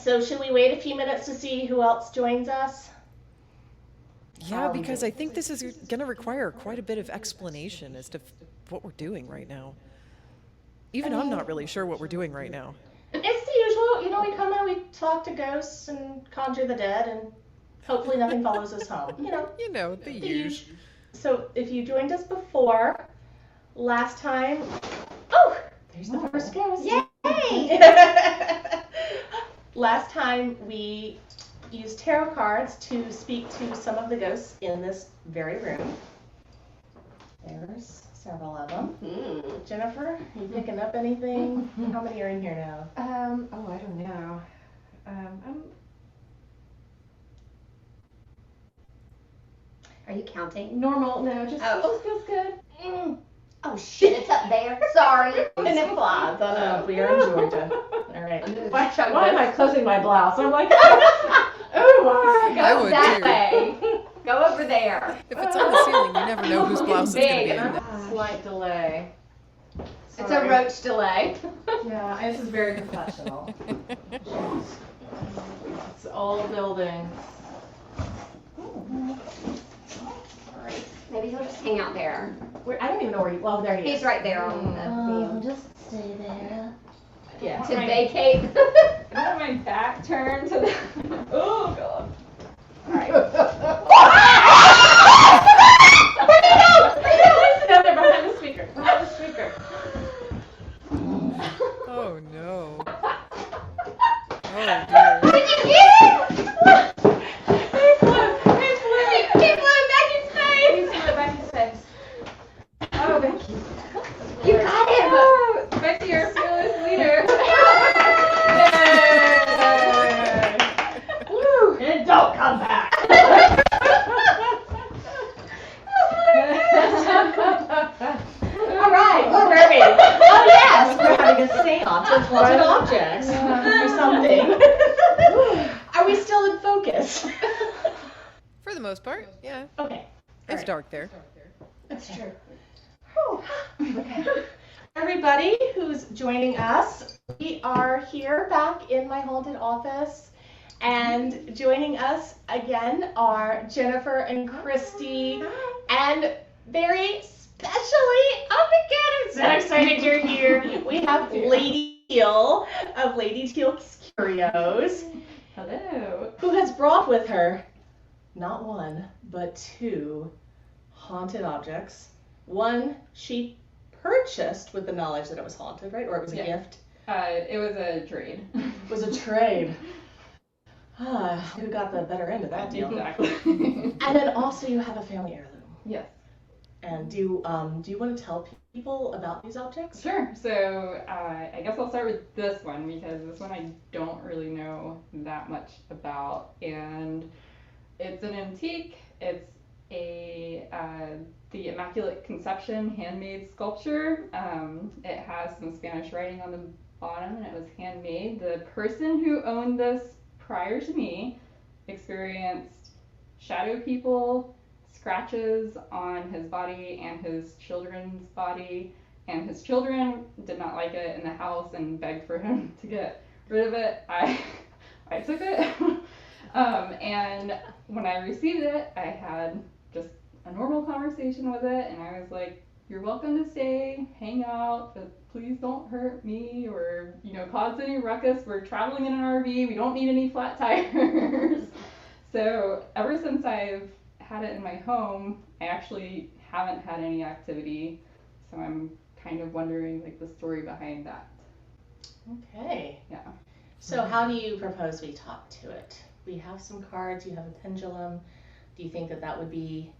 So should we wait a few minutes to see who else joins us? Yeah, because I think this is going to require quite a bit of explanation as to what we're doing right now. Even I'm not really sure what we're doing right now. It's the usual. You know, we come in, we talk to ghosts and conjure the dead, and hopefully nothing follows us home. You know, the usual. So if you joined us before, last time... Oh! There's the first ghost. Yay! Last time we used tarot cards to speak to some of the ghosts in this very room. There's several of them. Jennifer, you picking up anything? How many are in here now? Oh, I don't know. Are you counting? Normal, no, just feels good. Oh shit, it's up there. Sorry. And it flies. I know, we are in Georgia. All right. Why am I closing my blouse? I'm like, oh my Go would that too. way. Go over there. If it's on the ceiling, you never know whose blouse it's going to be in. Slight delay. It's a roach delay. Yeah, and this is very professional. It's all building. Maybe he'll just hang out there. I don't even know where he... Well, there he is. He's right there on the beam. Just stay there. Yeah. To vacate. I want my back turned to the... Oh, God. All right. He's down there behind the speaker. Behind the speaker. Oh, no. Oh, dear. Did you get it? He flew. He flew back in space. He's in Becky's face. Oh, Becky. You got him. Becky, your fearless leader. Woo! And don't come back. All right, we're ready. Oh yes, we're having a seance with haunted objects or something. Are we still in focus? For the most part, yeah. Okay. It's right. dark there. That's true. Okay. Everybody who's joining us, we are here back in my haunted office, and joining us again are Jennifer and Christy, and very specially, oh my God, I'm so excited you're here. We have Lady Teal of Lady Teal's Curios. Hello. Who has brought with her not one, but two haunted objects. One she purchased with the knowledge that it was haunted, right? Or it was a gift? It was a trade. It was a trade. Who got the better end of that deal? Exactly. And then also you have a family heirloom. Yes. And do you want to tell people about these objects? Sure. So I guess I'll start with this one because this one I don't really know that much about, and it's an antique. It's the Immaculate Conception handmade sculpture. It has some Spanish writing on the bottom, and it was handmade. The person who owned this prior to me experienced shadow people, scratches on his body and his children's body, and his children did not like it in the house and begged for him to get rid of it. I took it, and when I received it, I had just a normal conversation with it, and I was like, "You're welcome to stay, hang out, but please don't hurt me or cause any ruckus. We're traveling in an RV. We don't need any flat tires." So ever since I've had it in my home, I actually haven't had any activity, so I'm kind of wondering the story behind that. Okay. Yeah. So how do you propose we talk to it? We have some cards, you have a pendulum. Do you think that would be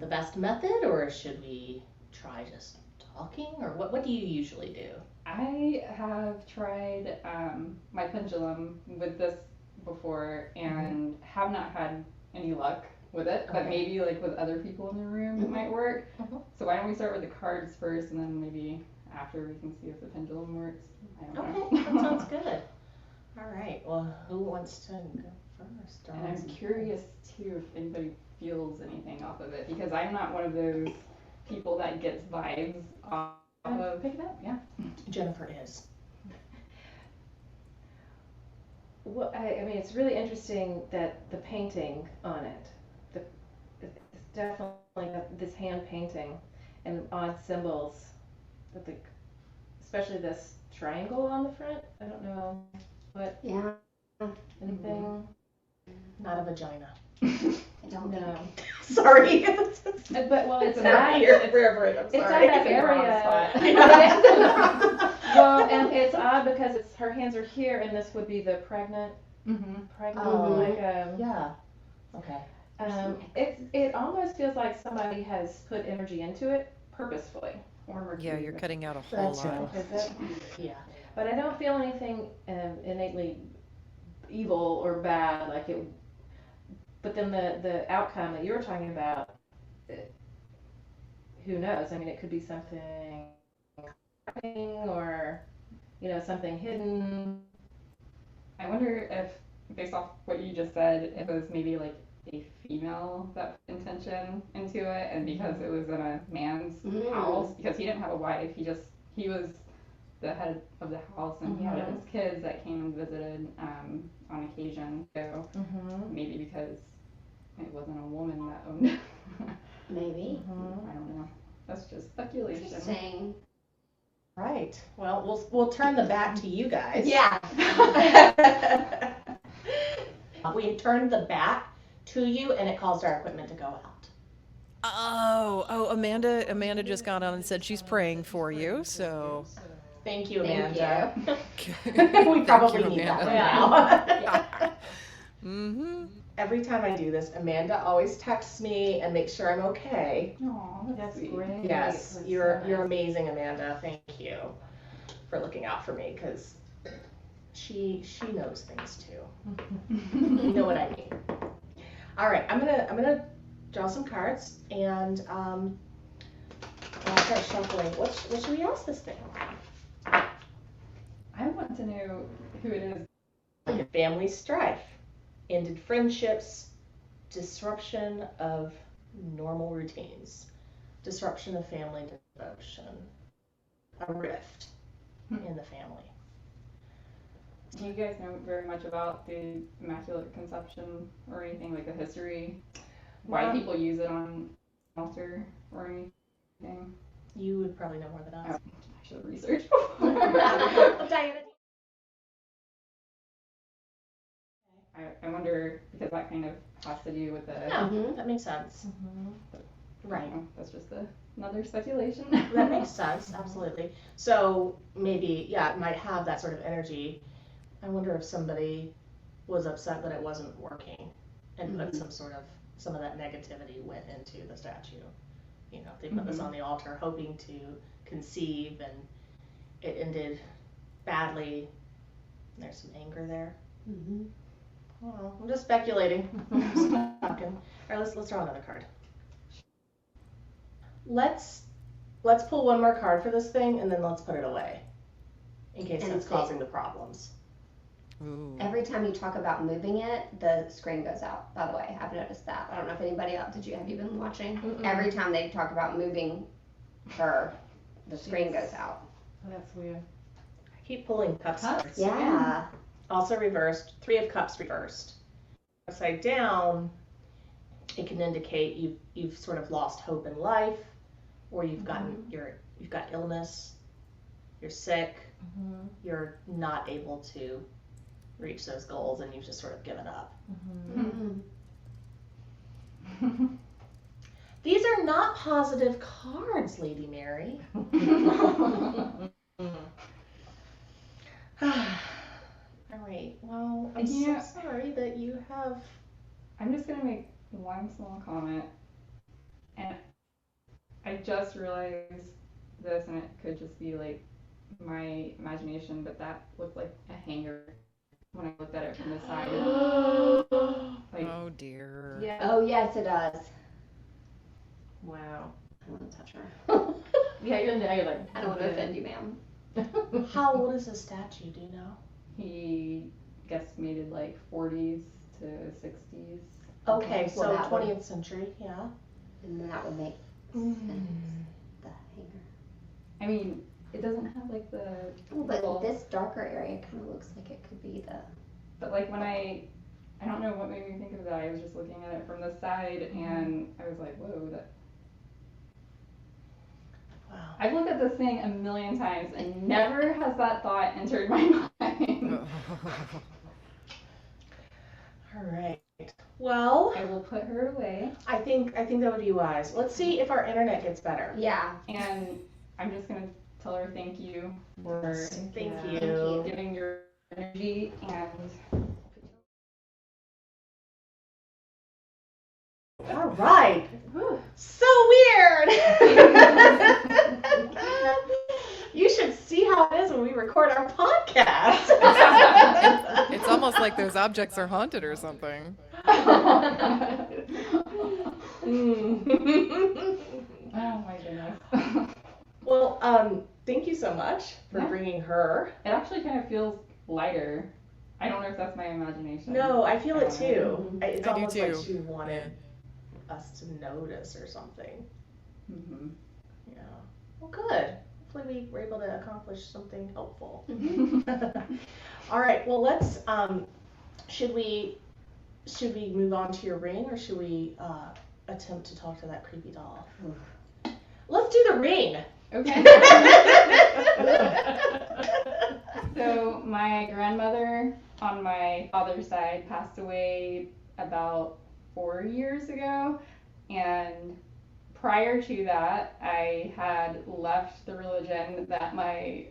the best method, or should we try just talking, or what do you usually do? I have tried my pendulum with this before and have not had any luck with it, but maybe with other people in the room it might work. So why don't we start with the cards first, and then maybe after we can see if the pendulum works. I don't know. Okay, that sounds good. All right, well, who wants to go first? And I'm curious too if anybody feels anything off of it, because I'm not one of those people that gets vibes off of. Pick it up. Yeah. Jennifer is. Well, I mean, it's really interesting that the painting on it, it's definitely this hand painting and odd symbols, that especially this triangle on the front. I don't know what. Yeah. Anything. Not a vagina. I don't know. Sorry. But well, it's It's not not here forever. I'm It's sorry. not that in the wrong area. spot. Well, and it's odd because her hands are here, and this would be the pregnant. Oh. Like Yeah. Okay. it almost feels like somebody has put energy into it purposefully. Yeah, you're cutting out a whole That's lot. right. Is it? Yeah. But I don't feel anything innately evil or bad, like it. But then the outcome that you were talking about, who knows? I mean, it could be something, or something hidden. I wonder if, based off what you just said, if it was maybe like a female that put intention into it, and because it was in a man's house, because he didn't have a wife, he was the head of the house, and he had his kids that came and visited on occasion. So maybe because it wasn't a woman that owned it. Maybe. I don't know. That's just speculation. Interesting. Right. Well, we'll turn the bat to you guys. Yeah. We turned the bat to you, and it caused our equipment to go out. Oh, Amanda just got on and said she's praying for you, so. Thank you, Thank Amanda. you. We probably you, need that Amanda. right now. Mm-hmm. Every time I do this, Amanda always texts me and makes sure I'm okay. Aw, that's sweet. Great. Yes, you're amazing, Amanda. Thank you for looking out for me, because she knows things too. You know what I mean. All right, I'm gonna draw some cards, and I'll start shuffling. What should we ask this thing? I want to know who it is. Like family strife, ended friendships, disruption of normal routines, disruption of family devotion, a rift in the family. Do you guys know very much about the Immaculate Conception or anything, like the history? Why people use it on altar or anything? You would probably know more than us. I should have researched. Diana. I wonder, because that kind of has to do with the. Yeah, that makes sense. Right. That's just another speculation. That makes sense, absolutely. So maybe, yeah, it might have that sort of energy. I wonder if somebody was upset that it wasn't working and put some of that negativity went into the statue. They put this on the altar hoping to conceive, and it ended badly. There's some anger there. Well, I'm just speculating. Just talking. All right, let's draw another card. Let's pull one more card for this thing, and then let's put it away in case it's causing the problems. Ooh. Every time you talk about moving it, the screen goes out. By the way, I've noticed that. I don't know if anybody else. Have you been watching? Every time they talk about moving her, the screen goes out. Oh, that's weird. I keep pulling cups. Yeah. Also reversed. 3 of Cups reversed. Upside down, it can indicate you've sort of lost hope in life, or you've got illness, you're sick, you're not able to reach those goals, and you've just sort of given up. These are not positive cards, Lady Mary. All right. Well, I'm so sorry that you have. I'm just gonna make one small comment, and I just realized this, and it could just be like my imagination, but that looked like a hanger when I looked at it from the side. Oh dear. Yeah. Oh yes, it does. Wow. I don't want to touch her. Yeah, you're like. I don't want to offend you, ma'am. How old is the statue? Do you know? He guesstimated like 40s to 60s. Okay, so well, that 20th century, yeah. And that would make sense. The hanger. I mean, it doesn't have like the. Oh, but this darker area kind of looks like it could be the But like when I don't know what made me think of that. I was just looking at it from the side, and I was like, whoa, that. Wow. I've looked at this thing a million times, and never has that thought entered my mind. All right. Well, I will put her away, I think that would be wise. Let's see if our internet gets better. Yeah. and I'm just gonna tell her thank you for Thank Thank you. you. giving your energy and. All right. So weird. You should see how it is when we record our podcast. It's almost like those objects are haunted or something. Oh my goodness. Well, thank you so much for Yeah. bringing her. It actually kind of feels lighter. I don't know if that's my imagination. No, I feel it don't too. know. It's I do almost like too. she wanted us to notice or something. Mm-hmm. Yeah. Well, good. Hopefully we were able to accomplish something helpful. All right. Well, let's. Should we move on to your ring, or should we attempt to talk to that creepy doll? Let's do the ring. Okay. So my grandmother on my father's side passed away about 4 years ago, and prior to that, I had left the religion that my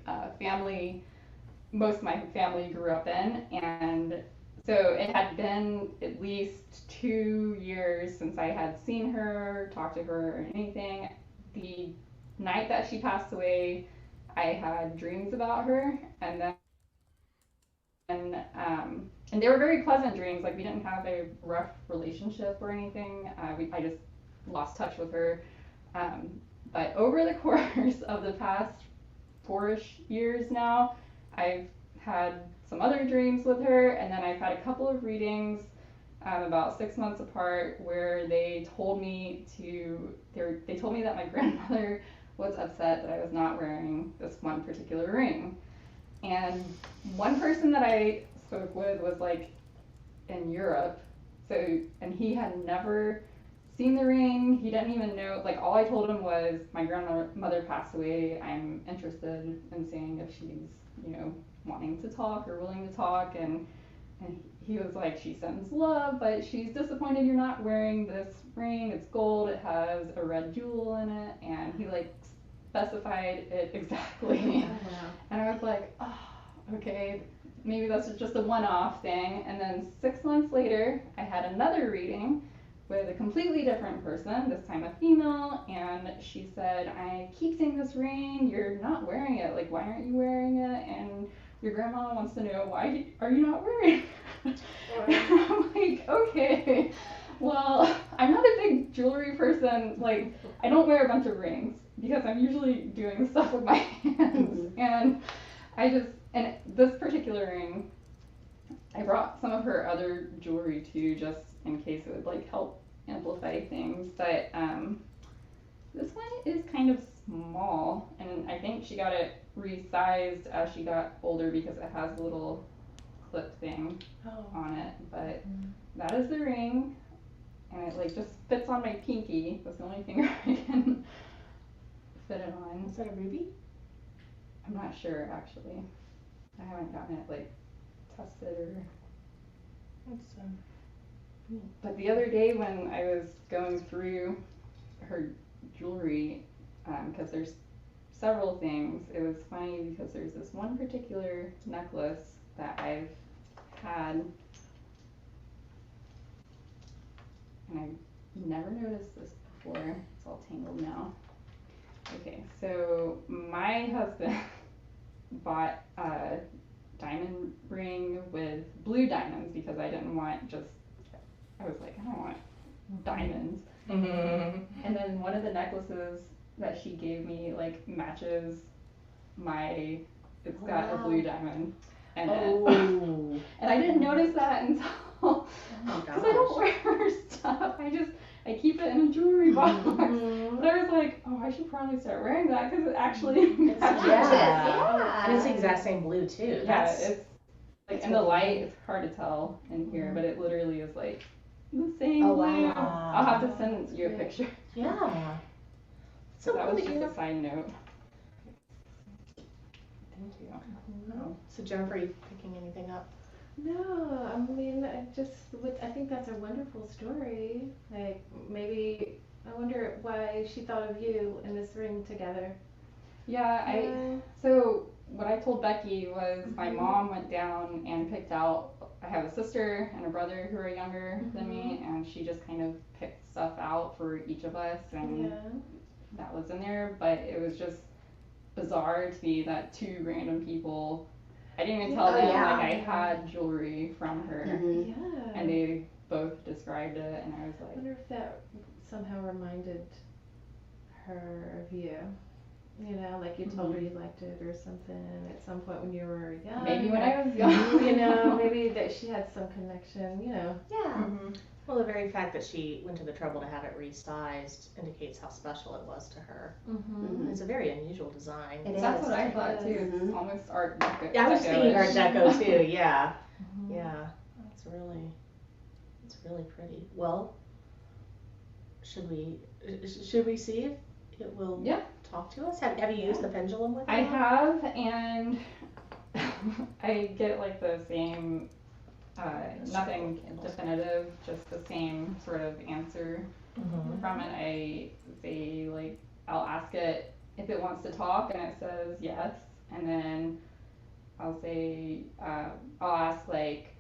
most of my family grew up in, and so it had been at least 2 years since I had seen her, talked to her, or anything. The night that she passed away, I had dreams about her, and they were very pleasant dreams. Like, we didn't have a rough relationship or anything. I just lost touch with her. But over the course of the past 4-ish years now, I've had some other dreams with her, and then I've had a couple of readings about 6 months apart where they told me that my grandmother was upset that I was not wearing this one particular ring. And one person that I spoke with was like in Europe, and he had never seen the ring. He didn't even know, like, all I told him was my grandmother passed away. I'm interested in seeing if she's, wanting to talk or willing to talk. And he was like, she sends love, but she's disappointed you're not wearing this ring. It's gold. It has a red jewel in it. And he like specified it exactly. Oh, wow. And I was like, oh, okay, maybe that's just a one-off thing. And then 6 months later, I had another reading with a completely different person, this time a female, and she said, I keep seeing this ring, you're not wearing it, like, why aren't you wearing it? And your grandma wants to know, why are you not wearing it? And I'm like, okay, well, I'm not a big jewelry person, like, I don't wear a bunch of rings, because I'm usually doing stuff with my hands, and and this particular ring, I brought some of her other jewelry too, just in case it would like help amplify things, but this one is kind of small, and I think she got it resized as she got older because it has a little clip thing on it, but that is the ring, and it like just fits on my pinky. That's the only finger I can fit it on. Is that a ruby? I'm not sure actually. I haven't gotten it like tested or. But the other day when I was going through her jewelry, because there's several things, it was funny because there's this one particular necklace that I've had, and I've never noticed this before. It's all tangled now. Okay, so my husband bought a diamond ring with blue diamonds because I didn't want I was like, I don't want diamonds. Mm-hmm. And then one of the necklaces that she gave me like matches it's got a blue diamond in it. And I didn't notice that until, because I don't wear her stuff. I keep it in a jewelry box. But I was like, oh, I should probably start wearing that because it actually matches. Yeah. Yeah. And it's the exact same blue too. Yeah, it's like in the light, it's hard to tell in here, but it literally is like the same Oh, blue. wow. I'll have to send you a picture. Yeah. So So that cool was that just you a side note. Thank you. Oh. So Jennifer, are you picking anything up? No, I mean, I think that's a wonderful story. Like, maybe, I wonder why she thought of you and this ring together. Yeah, so what I told Becky was my mom went down and picked out, I have a sister and a brother who are younger than me, and she just kind of picked stuff out for each of us, and that was in there, but it was just bizarre to me that two random people, I didn't even tell them like I had jewelry from her, Yeah. and they both described it, and I was I like, wonder if that somehow reminded her of you. You know, like you told her you liked it or something at some point when you were young. maybe when I was young. You know, maybe that she had some connection, you know. Yeah. Well, the very fact that she went to the trouble to have it resized indicates how special it was to her. It's a very unusual design. It That's is. what I thought too. It's Mhm. almost Art Deco. Yeah, I was thinking Art Deco too. Yeah. Mm-hmm. Yeah. That's really pretty. Well, should we see if it will talk to us? Have you used the pendulum with it? I have, and I get like the same, nothing definitive, just the same sort of answer from it. I say like, I'll ask it if it wants to talk, and it says yes, and then I'll say, I'll ask like,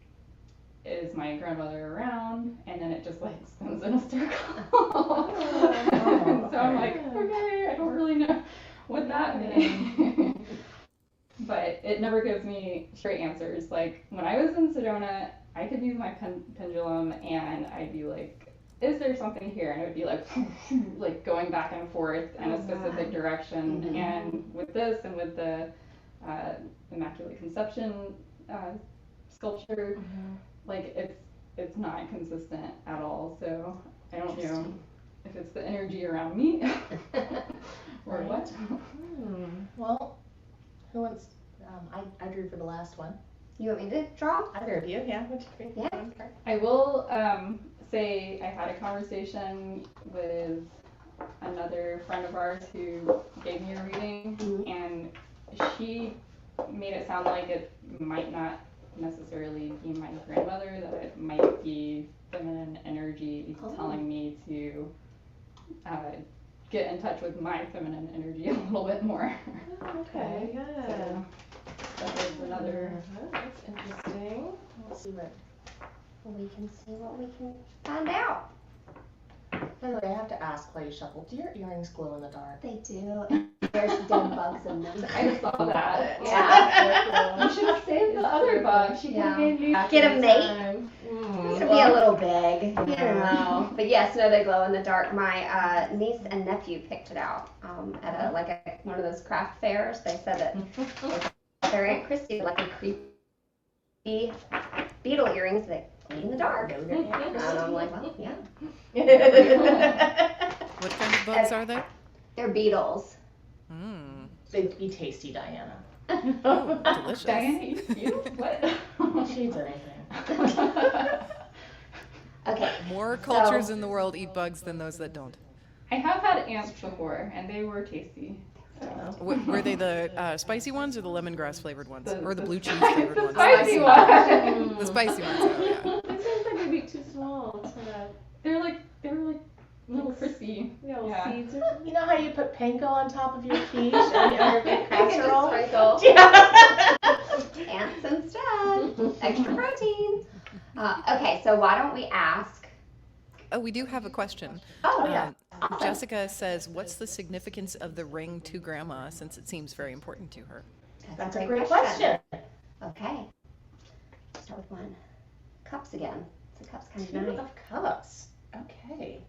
is my grandmother around? And then it just like spins in a circle. So I'm like, okay, I don't really know what that means. But it never gives me straight answers. Like when I was in Sedona, I could use my pendulum and I'd be like, is there something here? And it would be like, like going back and forth in a specific direction. And with this and with the Immaculate Conception sculpture, like it's not consistent at all. So I don't know if it's the energy around me or what. Well, who wants? I drew for the last one. You want me to draw? Either of you, yeah. Would you Yeah. I will say I had a conversation with another friend of ours who gave me a reading, and she made it sound like it might not necessarily be my grandmother, that it might be feminine energy telling me to get in touch with my feminine energy a little bit more. Okay, good. So that was another. That's interesting. Let's see what. We can see what we can find out. By the way, I have to ask while you shuffle. Do your earrings glow in the dark? They do. There's dead bugs in them. I saw that. Yeah. You should have saved the other bug. She could have made me Get a mate. This would be a little big, you know. But yes, no, they glow in the dark. My niece and nephew picked it out at one of those craft fairs. They said that their Aunt Christy like a creepy beetle earrings that glow in the dark. And I'm like, well, yeah. What kind of bugs are they? They're beetles. They'd be tasty, Diana. Oh, delicious. Diana eats beetles? What? She eats anything. Okay. More cultures in the world eat bugs than those that don't. I have had ants before, and they were tasty. So. Were they the spicy ones or the lemongrass flavored ones? Or the blue cheese flavored The ones? spicy one. The spicy ones, oh yeah. It seems like they'd be too small to, They were like little crispy. little Yeah. seeds or something. You know how you put panko on top of your quiche and your big casserole? Sprinkle. Yeah. Ants instead. Extra protein. Okay, so why don't we ask? Oh, we do have a question. Oh, yeah. Jessica says, what's the significance of the ring to Grandma, since it seems very important to her? That's a great question. Okay. Start with one. Cups again. So cups kind of Two nice. of Cups. Okay.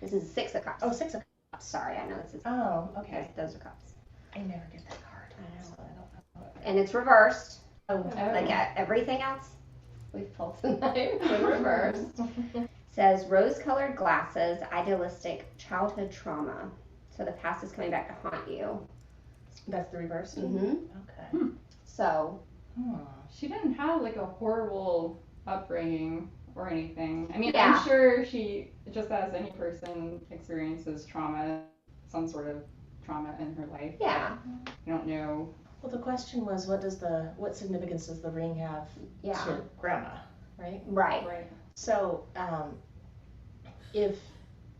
This is 6 of Cups. Oh, 6 of Cups. Sorry, I know this is. Oh, okay. Those are cups. I never get that card. I know. So I don't know. And it's reversed. Oh, Like everything else we've pulled tonight is reversed. Says rose-colored glasses, idealistic childhood trauma. So the past is coming back to haunt you. That's the reverse? Mm-hmm. Okay. So She didn't have like a horrible upbringing or anything. I mean, Yeah. I'm sure she, just as any person, experiences trauma, some sort of trauma in her life. Yeah. I don't know. Well, the question was, what significance does the ring have Yeah. to grandma, right? Right. Right. So, if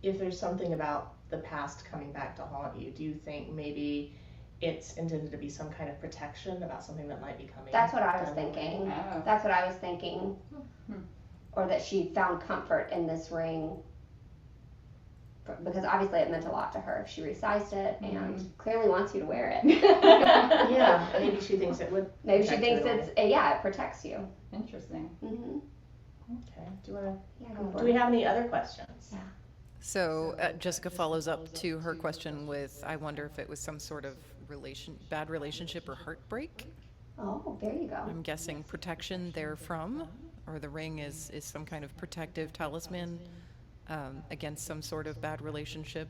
there's something about the past coming back to haunt you, do you think maybe it's intended to be some kind of protection about something that might be coming? That's what I was down the thinking. line? Oh. That's what I was thinking. Or that she found comfort in this ring. Because obviously it meant a lot to her if she resized it and clearly wants you to wear it. Yeah, maybe she thinks it would. Maybe she protect thinks her. it's, it protects you. Interesting. Mm-hmm. Okay. Do you want Yeah, to? go for Do we it. have any other questions? Yeah. So Jessica follows up to her question with, I wonder if it was some sort of bad relationship or heartbreak. Oh, there you go. I'm guessing protection therefrom, or the ring is some kind of protective talisman against some sort of bad relationship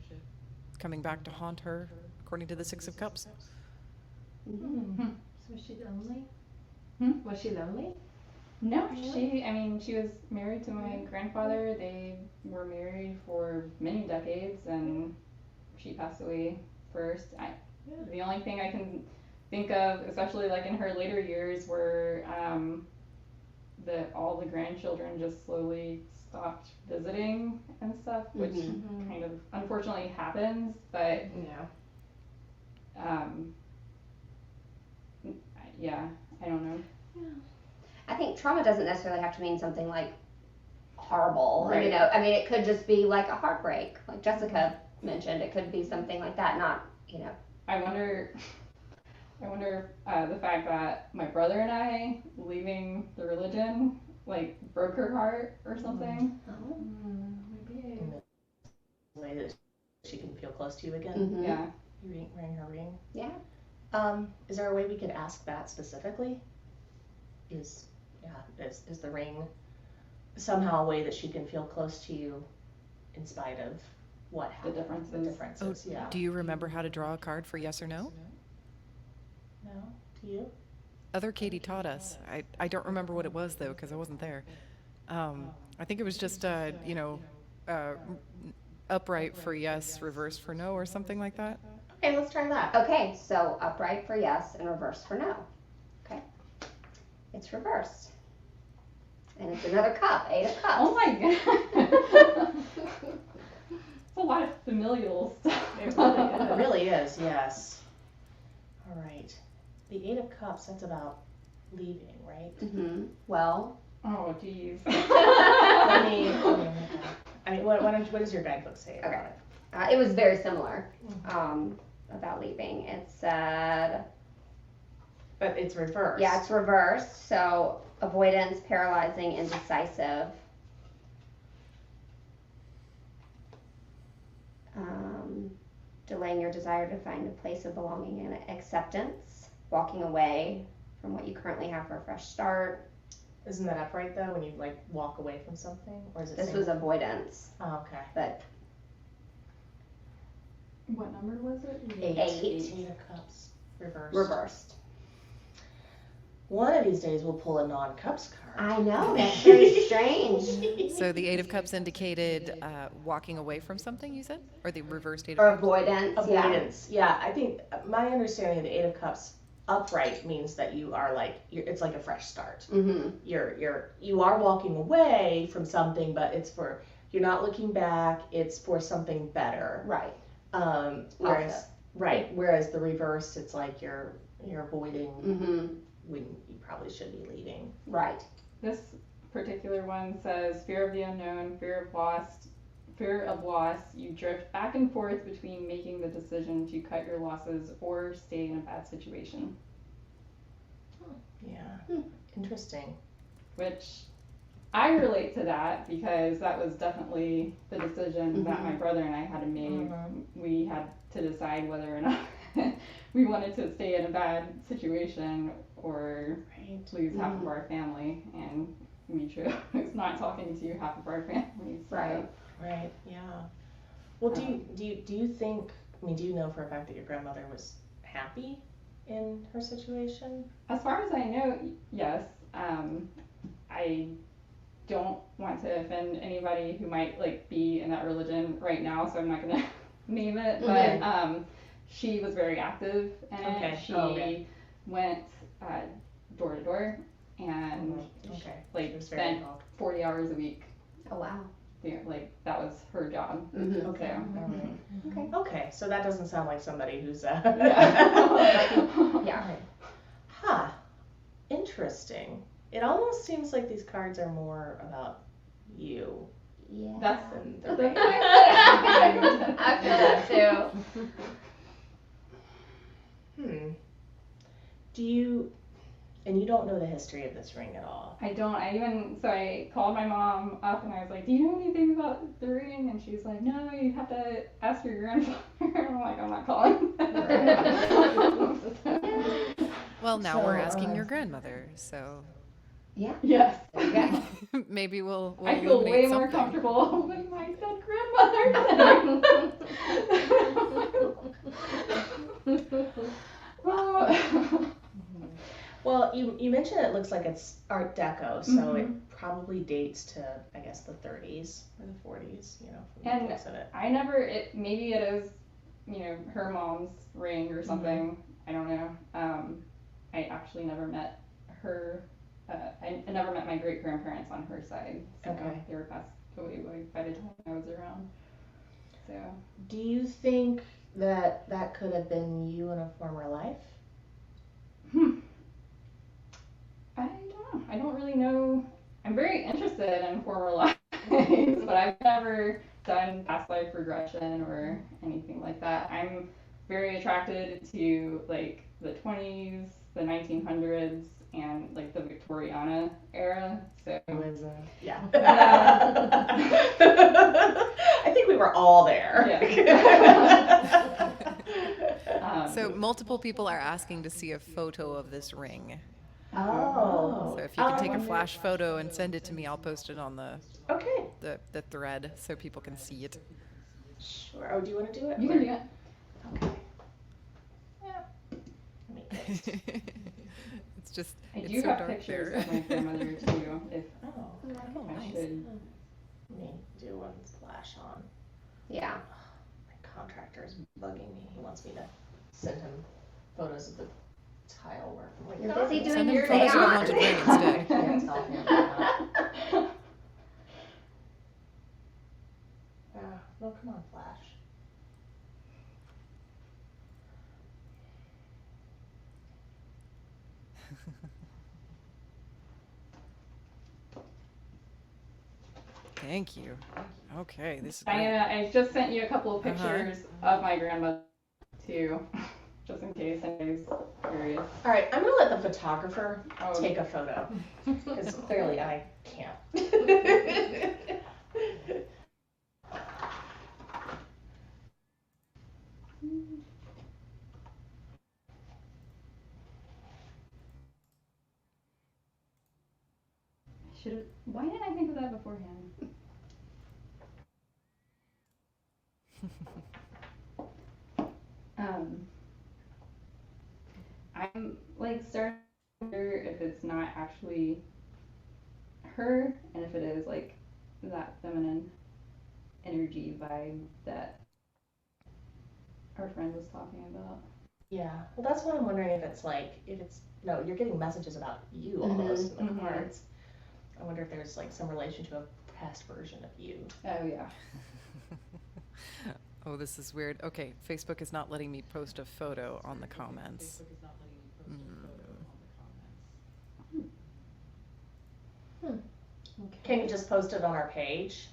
coming back to haunt her, according to the Six of Cups. Mm-hmm. So was she lonely? Hmm? Was she lonely? No, she was married to my grandfather. They were married for many decades, and she passed away first. The only thing I can think of, especially like in her later years, were that all the grandchildren just slowly stopped visiting and stuff, which kind of unfortunately happens. But Yeah. yeah, I don't know. I think trauma doesn't necessarily have to mean something like horrible. Right. You know, I mean, it could just be like a heartbreak, like Jessica mentioned. It could be something like that, not, I wonder the fact that my brother and I leaving the religion like broke her heart or something. Maybe. The way that she can feel close to you again. Mm-hmm. Yeah. Wearing her ring. Yeah. Is there a way we could ask that specifically? Is the ring somehow a way that she can feel close to you in spite of what happened? differences. The differences, yeah. Do you remember how to draw a card for yes or no? No? Do you? Other Katie taught us. I don't remember what it was, though, because I wasn't there. I think it was just, upright for yes, reverse for no, or something like that. Okay, let's try that. Okay, so upright for yes and reverse for no. Okay. It's reversed. And it's another cup, 8 of cups. Oh my god. It's a lot of familial stuff. It really is, yes. All right. The 8 of Cups, that's about leaving, right? Mm-hmm. Well. Oh geez. What does your guidebook say about it? It was very similar about leaving. It said. But it's reversed. Yeah, it's reversed. So avoidance, paralyzing, indecisive. Delaying your desire to find a place of belonging and acceptance. Walking away from what you currently have for a fresh start. Isn't that upright though, when you like walk away from something? Or is it This was avoidance. Oh, okay. But What number was it? 8. 8 of Cups. Reversed. Reversed. One of these days we'll pull a non-cups card. I know, that's very strange. So the 8 of Cups indicated walking away from something, you said? Or the reversed 8 of Or Cups? avoidance. Avoidance. Yeah, I think my understanding of the 8 of Cups upright means that you are like, it's like a fresh start. Mm-hmm. You are walking away from something, but it's for, you're not looking back, it's for something better. Right. Whereas the reverse, it's like you're avoiding Mm-hmm. when you probably should be leaving. Right. This particular one says fear of the unknown, fear of loss. You drift back and forth between making the decision to cut your losses or stay in a bad situation. Yeah. Interesting. Which I relate to that because that was definitely the decision that my brother and I had to make. We had to decide whether or not we wanted to stay in a bad situation or lose half of our family, and we chose not talking to half of our family. So. Right. Yeah. Well, do you think? I mean, do you know for a fact that your grandmother was happy in her situation? As far as I know, yes. I don't want to offend anybody who might like be in that religion right now, so I'm not gonna name it. But she was very active in it. Okay. She Okay. went door to door and Okay. like She was very spent involved. 40 hours a week. Oh wow. Like that was her job. Mhm. Okay. So. All right. Okay. Okay. So that doesn't sound like somebody who's Yeah. Yeah. Right. Huh. Interesting. It almost seems like these cards are more about you Yeah. That's than the the ring. I feel that too. Do you, and you don't know the history of this ring at all? I don't. So I called my mom up and I was like, "Do you know anything about the ring?" And she's like, "No, you have to ask your grandfather." I'm like, "I'm not calling." Well, now So, we're asking your grandmother, so Yeah. Yes. Okay. maybe we'll I feel illuminate way more something. comfortable with my dead grandmother. Oh. Well, you mentioned it looks like it's Art Deco, so it probably dates to, I guess, the 30s or the 40s, you know, from the And looks of it. maybe it is, her mom's ring or something. I don't know. I actually never met her. I never met my great grandparents on her side. So Okay. they were passed away by the time I was around. So. Do you think that that could have been you in a former life? I don't know. I don't really know. I'm very interested in former lives, but I've never done past life regression or anything like that. I'm very attracted to like the 20s, the 1900s, and like the Victoriana era. So Yeah. Yeah. I think we were all there. So multiple people are asking to see a photo of this ring. Oh. So if you can take a flash photo and send it to me, I'll post it on the Okay. the thread so people can see it. Sure. Oh, do you want to do it? You can do it. Okay. Yeah. Let me just. It's just I it's do so have dark pictures there. of my grandmother too. If Oh. Oh, I nice. should. Let me do one flash on. Yeah. My contractor is bugging me. He wants me to send him photos of the tile work. I'm like, You're "No, busy it's doing Send him your photos of the seance." haunted ring I instead. can't tell him that. No, come on, Flash. Thank you. Okay, this is great. Diana, I just sent you a couple of pictures of my grandmother too, just in case anybody's curious. All right, I'm gonna let the photographer Oh. take a photo because clearly I can't. Why didn't I think of that beforehand? I'm like starting to wonder if it's not actually her, and if it is like that feminine energy vibe that our friend was talking about. Yeah, well, that's what I'm wondering no, you're getting messages about you almost in the cards. I wonder if there's like some relation to a past version of you. Oh yeah. Oh, this is weird. Okay, Facebook is not letting me post a photo on the comments. Can you just post it on our page?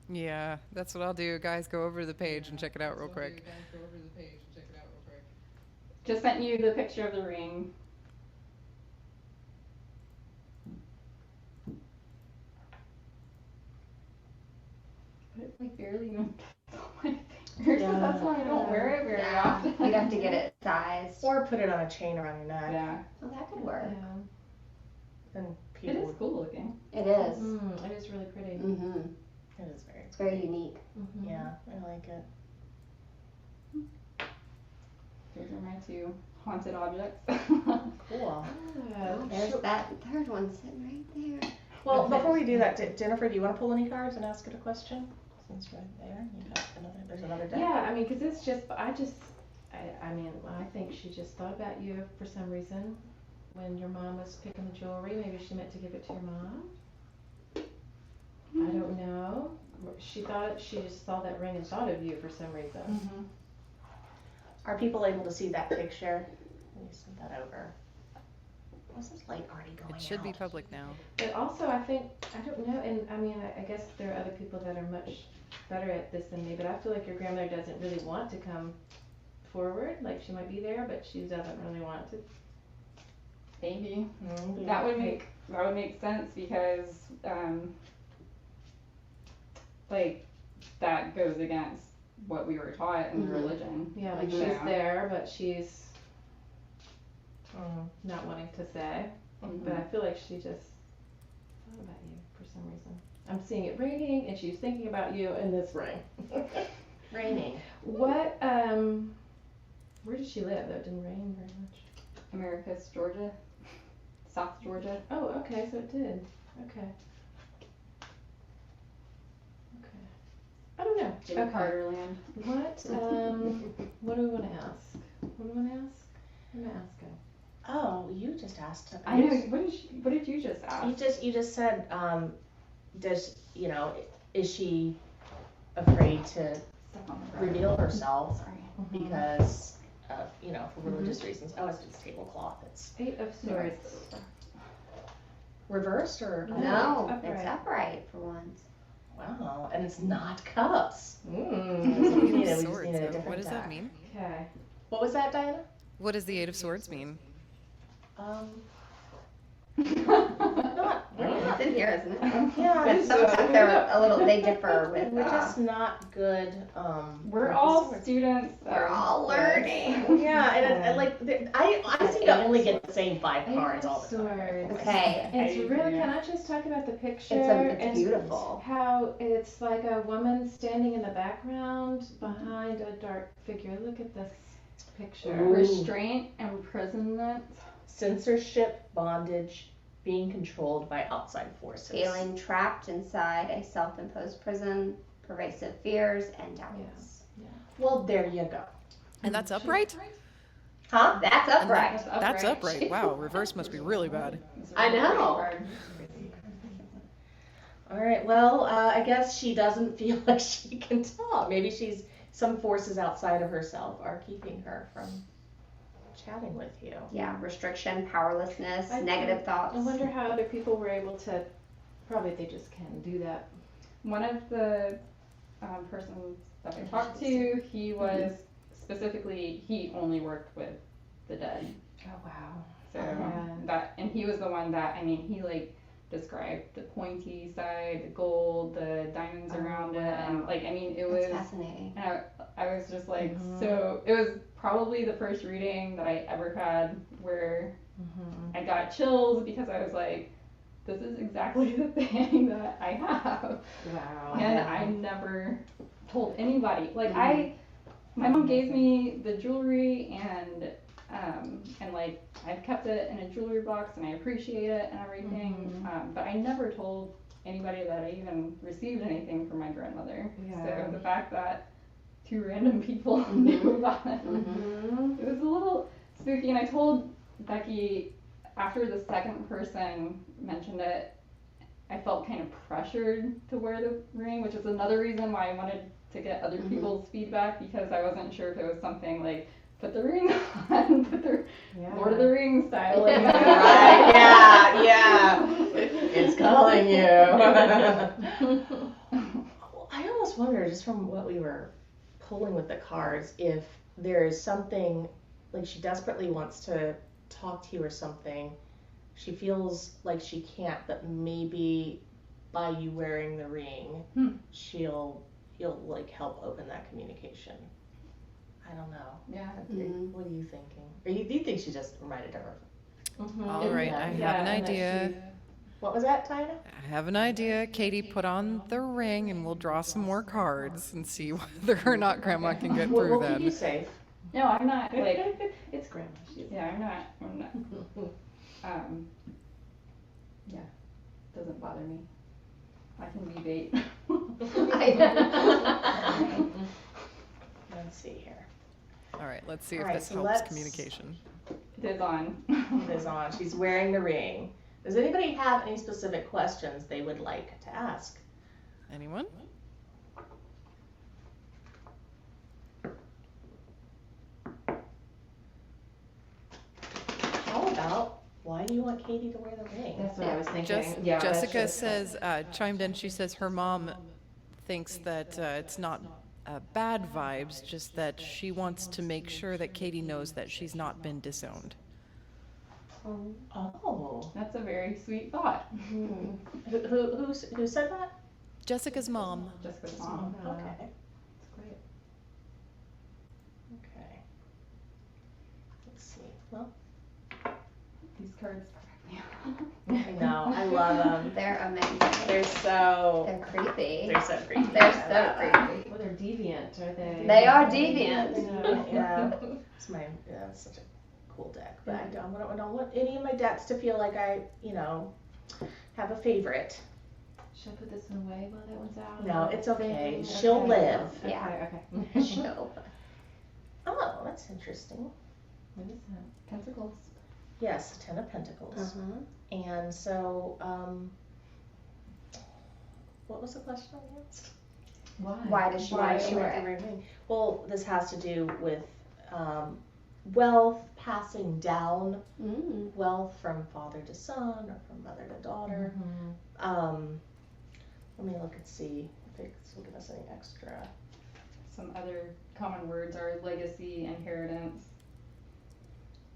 Yeah, that's what I'll do. Guys, go over to the page and check it out real quick. Just sent you the picture of the ring. But it's like barely even on my fingers, so that's why I don't wear it very often. You'd have to get it sized. Or put it on a chain around your neck. Yeah. Well, that could work. And It people is would, cool looking. It is. It is really pretty. Mm-hmm. it is very It's very unique. Yeah, I like it. Those are my two haunted objects. Cool. There's that third one sitting right there. Well, before we do that, Jennifer, do you want to pull any cards and ask it a question? Since right there, you got another. There's another deck. Yeah, I mean, because it's just, I mean, I think she just thought about you for some reason when your mom was picking the jewelry. Maybe she meant to give it to your mom. I don't know. She just saw that ring and thought of you for some reason. Mm-hmm. Are people able to see that picture? Let me send that over. What's this light already going It should be out? public now. But also, I think, I don't know, and I mean, I guess there are other people that are much better at this than me, but I feel like your grandmother doesn't really want to come forward. Like, she might be there, but she doesn't really want to. Maybe. Mm, That would make sense because like that goes against what we were taught in the religion. Yeah, like Yeah. she's there, but she's Mhm. not wanting to say. Mhm. But I feel like she just thought about you for some reason. I'm seeing it raining, and she's thinking about you in this ring. Raining. What, where did she live, though? It didn't rain very much. America's Georgia, South Georgia. Oh, okay, so it did. Okay. Okay. I don't know. Jimmy Okay. Carter land. What do we want to ask? What do we want to ask? I'm gonna ask her. Oh, you just asked. I know. What did you just ask? You just said, is she afraid to Step on the rug. reveal herself Sorry. because of, for religious reasons? Oh, it's just tablecloth. It's 8 of Swords. reversed or No, upright. it's upright for once. wow, and it's not cups. We just Swords, needed a though. different What does that deck. mean? Okay. What was that, Diana? What does the Eight of Swords mean? Not It's in here, isn't it? Yeah, But sometimes they're a little, they differ with, we're just not good. We're with all swords. students. we're all learning. Yeah, and like I seem to only get the same 5 cards all the time. Swords. Okay. It's really, can I just talk about the picture? It's and beautiful. How it's like a woman standing in the background behind a dark figure. Look at this picture. Ooh. Restraint, imprisonment. Censorship, bondage, being controlled by outside forces. Feeling trapped inside a self-imposed prison, pervasive fears, and doubts. Well, there you go. And that's upright? Huh? That's And upright. That's upright. Wow, reverse must be really bad. I know. All right. Well, I guess she doesn't feel like she can talk. Maybe some forces outside of herself are keeping her from chatting with you. Yeah, restriction, powerlessness, I- negative thoughts. I wonder how other people were able to. Probably they just can't do that. One of the persons that I talked to, he was specifically, he only worked with the dead. Oh wow. So Yeah. and he was the one that, he like described the pointy side, the gold, the diamonds around it, and it That's was, fascinating. and I was just like, so it was probably the first reading that I ever had where I got chills because I was like, this is exactly the thing that I have. Wow. And I never told anybody. Like my mom gave me the jewelry and like I've kept it in a jewelry box and I appreciate it and everything. But I never told anybody that I even received anything from my grandmother. Yeah. So the fact that 2 random people knew about it, it was a little spooky. And I told Becky after the second person mentioned it, I felt kind of pressured to wear the ring, which is another reason why I wanted to get other people's feedback, because I wasn't sure if it was something like, put the ring on, put the Lord of the Rings style. Right? Yeah. It's calling you. I almost wonder, just from what we were pulling with the cards, if there is something, like she desperately wants to talk to you or something. She feels like she can't, but maybe by you wearing the ring, you'll like help open that communication. I don't know. Yeah. What are you thinking? Or do you think she just reminded her? All right, I have an idea. What was that, Tina? I have an idea. Katie, put on the ring and we'll draw some more cards and see whether or not Grandma can get through We'll keep then. you safe. No, I'm not like, It's grandma. She's Yeah, I'm not. Yeah, doesn't bother me. I can be bait. Let's see here. All right, let's see All if right, this so helps let's- communication. It is on. It is on. She's wearing the ring. Does anybody have any specific questions they would like to ask? Anyone? How about, why do you want Katie to wear the ring? That's what I was thinking. Jessica Yeah, that should've says, chimed in, she says her mom thinks that it's not bad vibes, just that she wants to make sure that Katie knows that she's not been disowned. Oh. That's a very sweet thought. Who said that? Jessica's mom. Jessica's mom. Okay. That's great. Okay. Let's see. Well, These cards. I know. I love them. They're amazing. They're so. They're creepy. They're so creepy. They're so creepy. Well, they're deviant, are they? They are deviant. Yeah. It's it's such a cool deck, but I don't want any of my decks to feel like I, have a favorite. Should I put this one away while that one's out? No, it's okay. Okay. She'll live. Yeah. Okay. Show. Oh, that's interesting. What is that? Pentacles. Yes, Ten of Pentacles. Uh-huh. And so, what was the question I asked? Why does she want to wear it? ring? Well, this has to do with wealth passing down, Mm. wealth from father to son or from mother to daughter. Mm-hmm. Let me look and see if this will give us any extra. Some other common words are legacy, inheritance.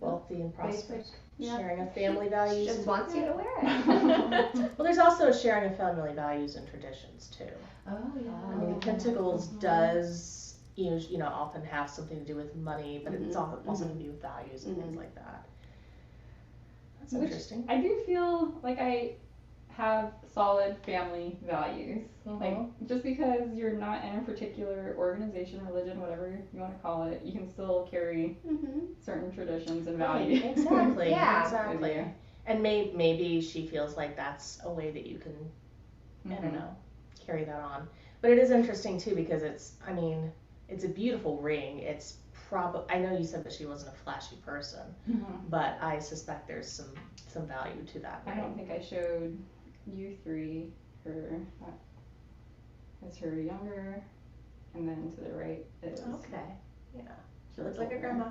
Wealthy and prosperous. Yeah. Sharing of family She values. just wants you to wear it. Well, there's also a sharing of family values and traditions too. Oh, yeah. I mean, Pentacles does often have something to do with money, but it's also to do with values and things like that. That's Which interesting. I do feel like I have solid family values. Mhm. Like, just because you're not in a particular organization, religion, whatever you want to call it, you can still carry Mm-hmm. certain traditions and Right, values. exactly. Yeah. Exactly. Yeah. And maybe she feels like that's a way that you can, I don't Mhm. know, carry that on. But it is interesting too because it's a beautiful ring. It's I know you said that she wasn't a flashy person, Mhm. but I suspect there's some value to that I ring. don't think I showed you three her. Is her younger, and then to the right is. Okay. Yeah. She looks like a grandma.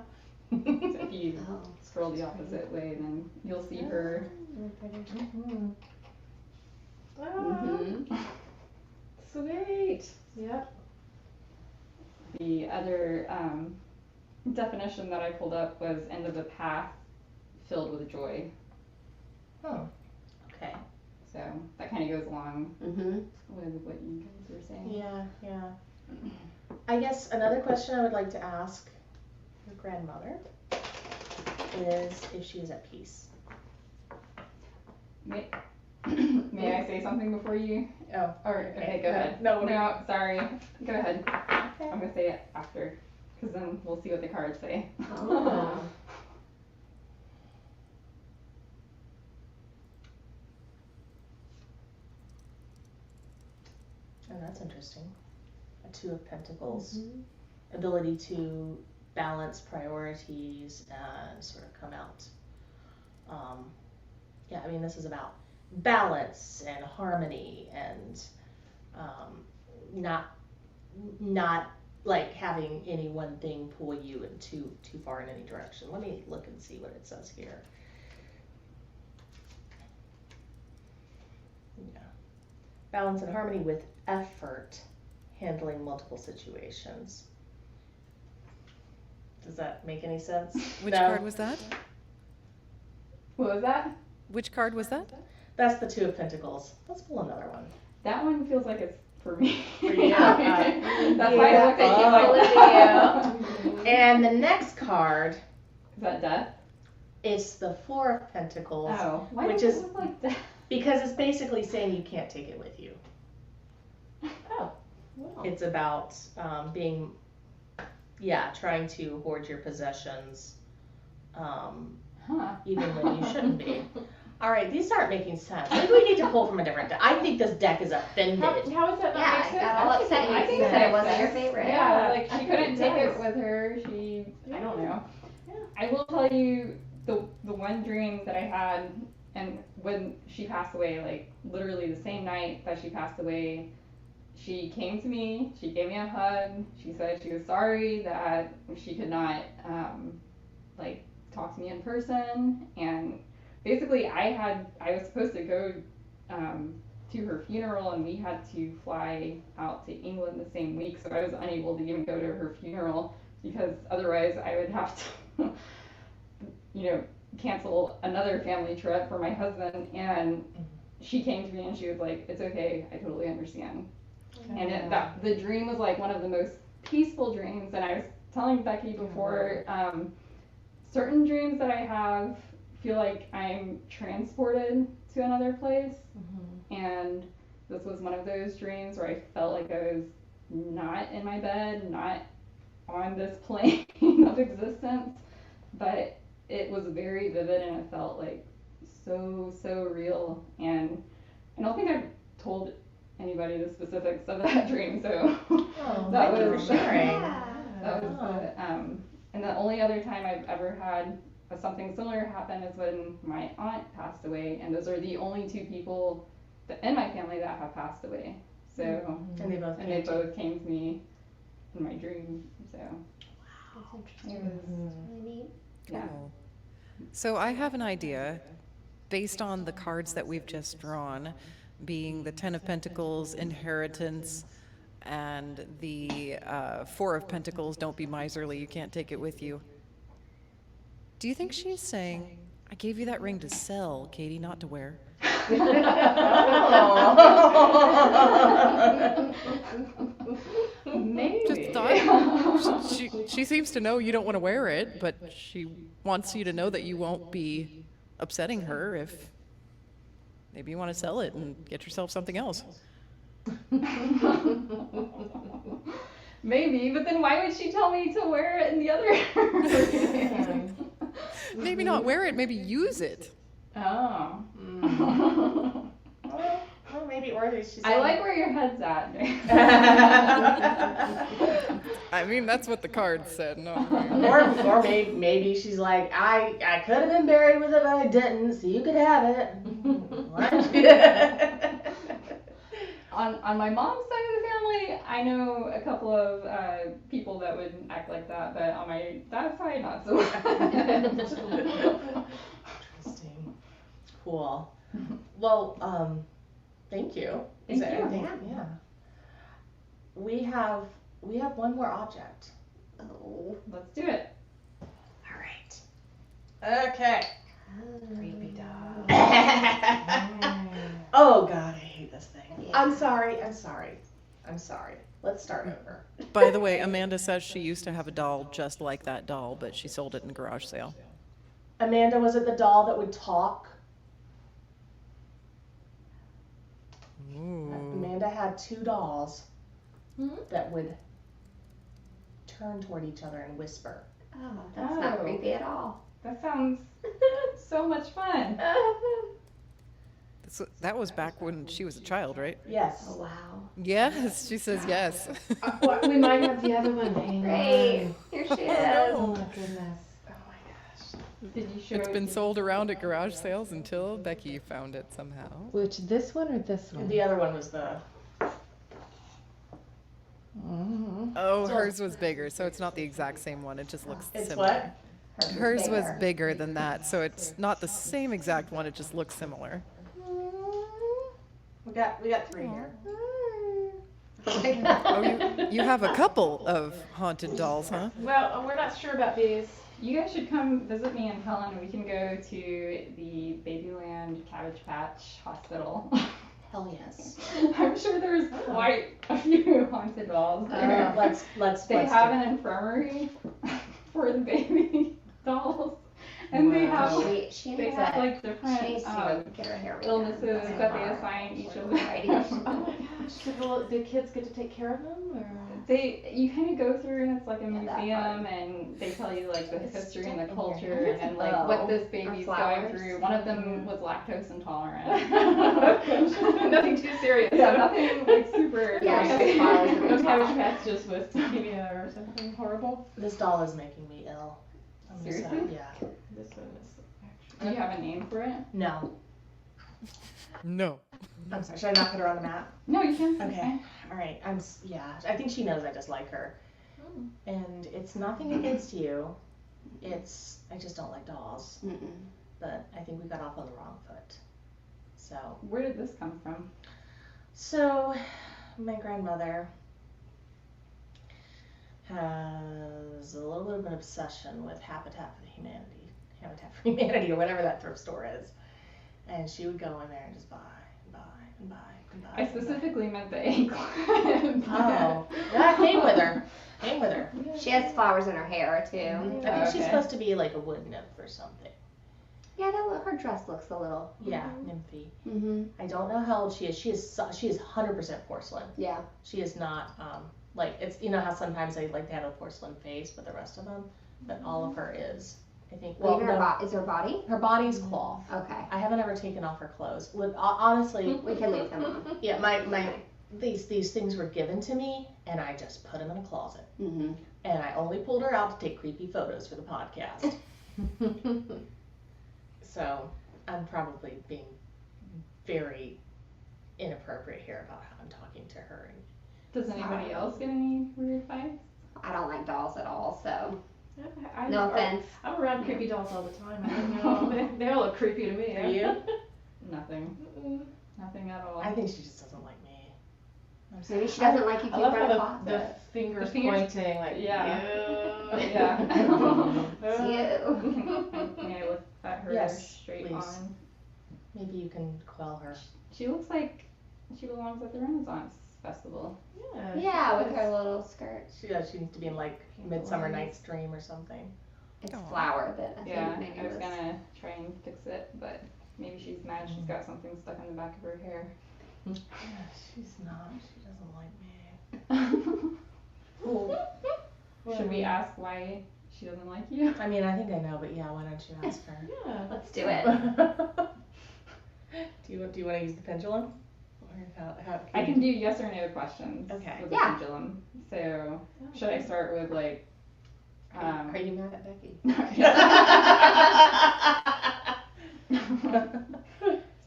So if you Oh. scroll the opposite way, then you'll see her. Mhm. Mm-hmm. Sweet. Yep. The other definition that I pulled up was end of the path filled with joy. Oh. Okay. So that kind of goes along Mm-hmm. with what you guys were saying. Yeah. I guess another question I would like to ask your grandmother is if she is at peace. May I say something before you? Oh. Or okay, go ahead. No. Sorry. Go ahead. Okay. I'm gonna say it after, because then we'll see what the cards say. Oh. Oh, that's interesting. A Two of Pentacles. Ability to balance priorities and sort of come out. This is about balance and harmony and not like having any one thing pull you in too far in any direction. Let me look and see what it says here. Yeah. Balance and harmony with effort, handling multiple situations. Does that make any sense? Which No? card was that? What was that? Which card was that? That's the Two of Pentacles. Let's pull another one. That one feels like it's for me. For you. That's why I looked at you like that. And the next card Is that death? is the Four of Pentacles. Oh, why Which does is- it look like death? Because it's basically saying you can't take it with you. Oh. Wow. It's about trying to hoard your possessions even when you shouldn't be. All right, these aren't making sense. Maybe we need to pull from a different deck. I think this deck is offended. How is that not Yeah, make I sense? got all upset I you think said that it wasn't your makes favorite. Yeah, like I she think couldn't it take it does. with her. I don't know. Yeah. I will tell you the one dream that I had, and when she passed away, like literally the same night that she passed away, she came to me, she gave me a hug, she said she was sorry that she could not like talk to me in person, and basically I was supposed to go to her funeral, and we had to fly out to England the same week, so I was unable to even go to her funeral because otherwise I would have to cancel another family trip for my husband. And she came to me and she was like, "It's okay, I totally understand." And the dream was like one of the most peaceful dreams. And I was telling Becky before, certain dreams that I have feel like I'm transported to another place. And this was one of those dreams where I felt like I was not in my bed, not on this plane of existence, but it was very vivid and it felt like so real. And I don't think I've told anybody the specifics of that dream, so Thank you for sharing. that was and the only other time I've ever had something similar happen is when my aunt passed away, and those are the only two people in my family that have passed away. So And they both came to me in my dream. So That's interesting. That's really neat. yeah. Cool. So I have an idea based on the cards that we've just drawn, being the Ten of Pentacles, inheritance, and the Four of Pentacles, don't be miserly, you can't take it with you. Do you think she's saying, I gave you that ring to sell, Katie, not to wear? Maybe. Just thought. She seems to know you don't want to wear it, but she wants you to know that you won't be upsetting her if maybe you want to sell it and get yourself something else. Maybe, but then why would she tell me to wear it in the other? Maybe not wear it, maybe use it. Oh. Well, maybe, or she's I like where your head's at. I mean, that's what the card said. No. or maybe she's like, I could have been buried with it, but I didn't, so you could have it. Why don't you? On my mom's side of the family, I know a couple of people that would act like that, but on my dad's side, not so much. Interesting. Cool. Well, thank you. Is Thank there you. anything? Yeah. We have one more object. Oh. Let's do it. All right. Okay. Creepy dog. Oh God, I hate this thing. Yeah. I'm sorry. Let's start over. By the way, Amanda says she used to have a doll just like that doll, but she sold it in a garage sale. Amanda, was it the doll that would talk? Ooh. Amanda had two dolls that would turn toward each other and whisper. Oh, that's not Oh. creepy at all. That sounds so much fun. That was back when she was a child, right? Yes. Oh, wow. Yes, she says yes. Well, we might have the other one. Hang Great. on. Here she Oh is. my goodness. Oh my gosh. Did you show It's it been to- sold around at garage sales until Becky found it somehow. Which, this one or this one? The other one was the. Mhm. Oh, So- hers was bigger, so it's not the exact same one. It just looks It's similar. what? Hers was bigger than that, so it's not the same exact one. It just looks similar. We got three here. Oh, you have a couple of haunted dolls, huh? Well, we're not sure about these. You guys should come visit me in Helen. We can go to the Babyland Cabbage Patch Hospital. Hell yes. I'm sure there's quite a few haunted dolls there. Let's They let's have do- an infirmary for the baby dolls, and they have She they needs have to, like different she needs to get her hair redone. illnesses That's that they far. assign each of Alrighty. them. Do kids get to take care of them, or? You kind of go through and it's like a Yeah, that museum and they tell you like the It's history and the stuck in your culture head. and like Oh. what this Or baby's flowers. going through. One of them was lactose intolerant. Nothing too serious. Yeah, nothing like super. Yeah, crazy. just flowers in the Don't have top. pets just with leukemia or something horrible. This doll is making me ill. I'm just, Seriously? yeah. This one is Do you have a name for it? No. No. I'm sorry. Should I not put her on the map? No, you can. It's Okay. fine. All right. Yeah. I think she knows I dislike her. And it's nothing against you. I just don't like dolls. Mm-mm. But I think we got off on the wrong foot. Where did this come from? So my grandmother has a little bit of an obsession with Habitat for Humanity, or whatever that thrift store is. And she would go in there and just buy and buy and buy and buy. I and buy. specifically meant the anklet. Oh, that came with her. She has flowers in her hair too. I think she's Okay. supposed to be like a wood nymph or something. Yeah, her dress looks a little. Yeah, nymphy. Mm-hmm. I don't know how old she is. She is 100% porcelain. Yeah. She is not like it's how sometimes they like to have a porcelain face, but the rest of them, but all of her is. I think. Well, Even no, is her body? her body's cloth. Okay. I haven't ever taken off her clothes. Honestly, We can leave them on. yeah, these things were given to me, and I just put them in a closet. Mm-hmm. And I only pulled her out to take creepy photos for the podcast. So I'm probably being very inappropriate here about how I'm talking to her. Does anybody else get any weird vibes? I don't like dolls at all, so I- no offense. I'm around creepy dolls all the time. I don't know. They all look creepy to me. Are you? Nothing. Nothing at all. I think she just doesn't like me. I'm Maybe sorry. she doesn't like you I keep love her in a how the closet. fingers The fingers- pointing like Yeah. "Ew." Yeah. It's you. May I look at her Yes, straight please. on? Maybe you can quell her. She looks like she belongs at the Renaissance Festival. Yeah. Yeah, with her little skirt. She needs to be in like Midsummer Night's Dream or something. It's Aw. flower that I think Yeah, maybe I was was. gonna try and fix it, but maybe she's mad she's got something stuck in the back of her hair. Yeah, she's not. She doesn't like me. Should we ask why she doesn't like you? I mean, I think I know, but yeah, why don't you ask her? Yeah. Let's do it. Do you want to use the pendulum? Or how I can do yes or no questions Okay. with the Yeah. pendulum. So should I start with like Are you mad at Becky?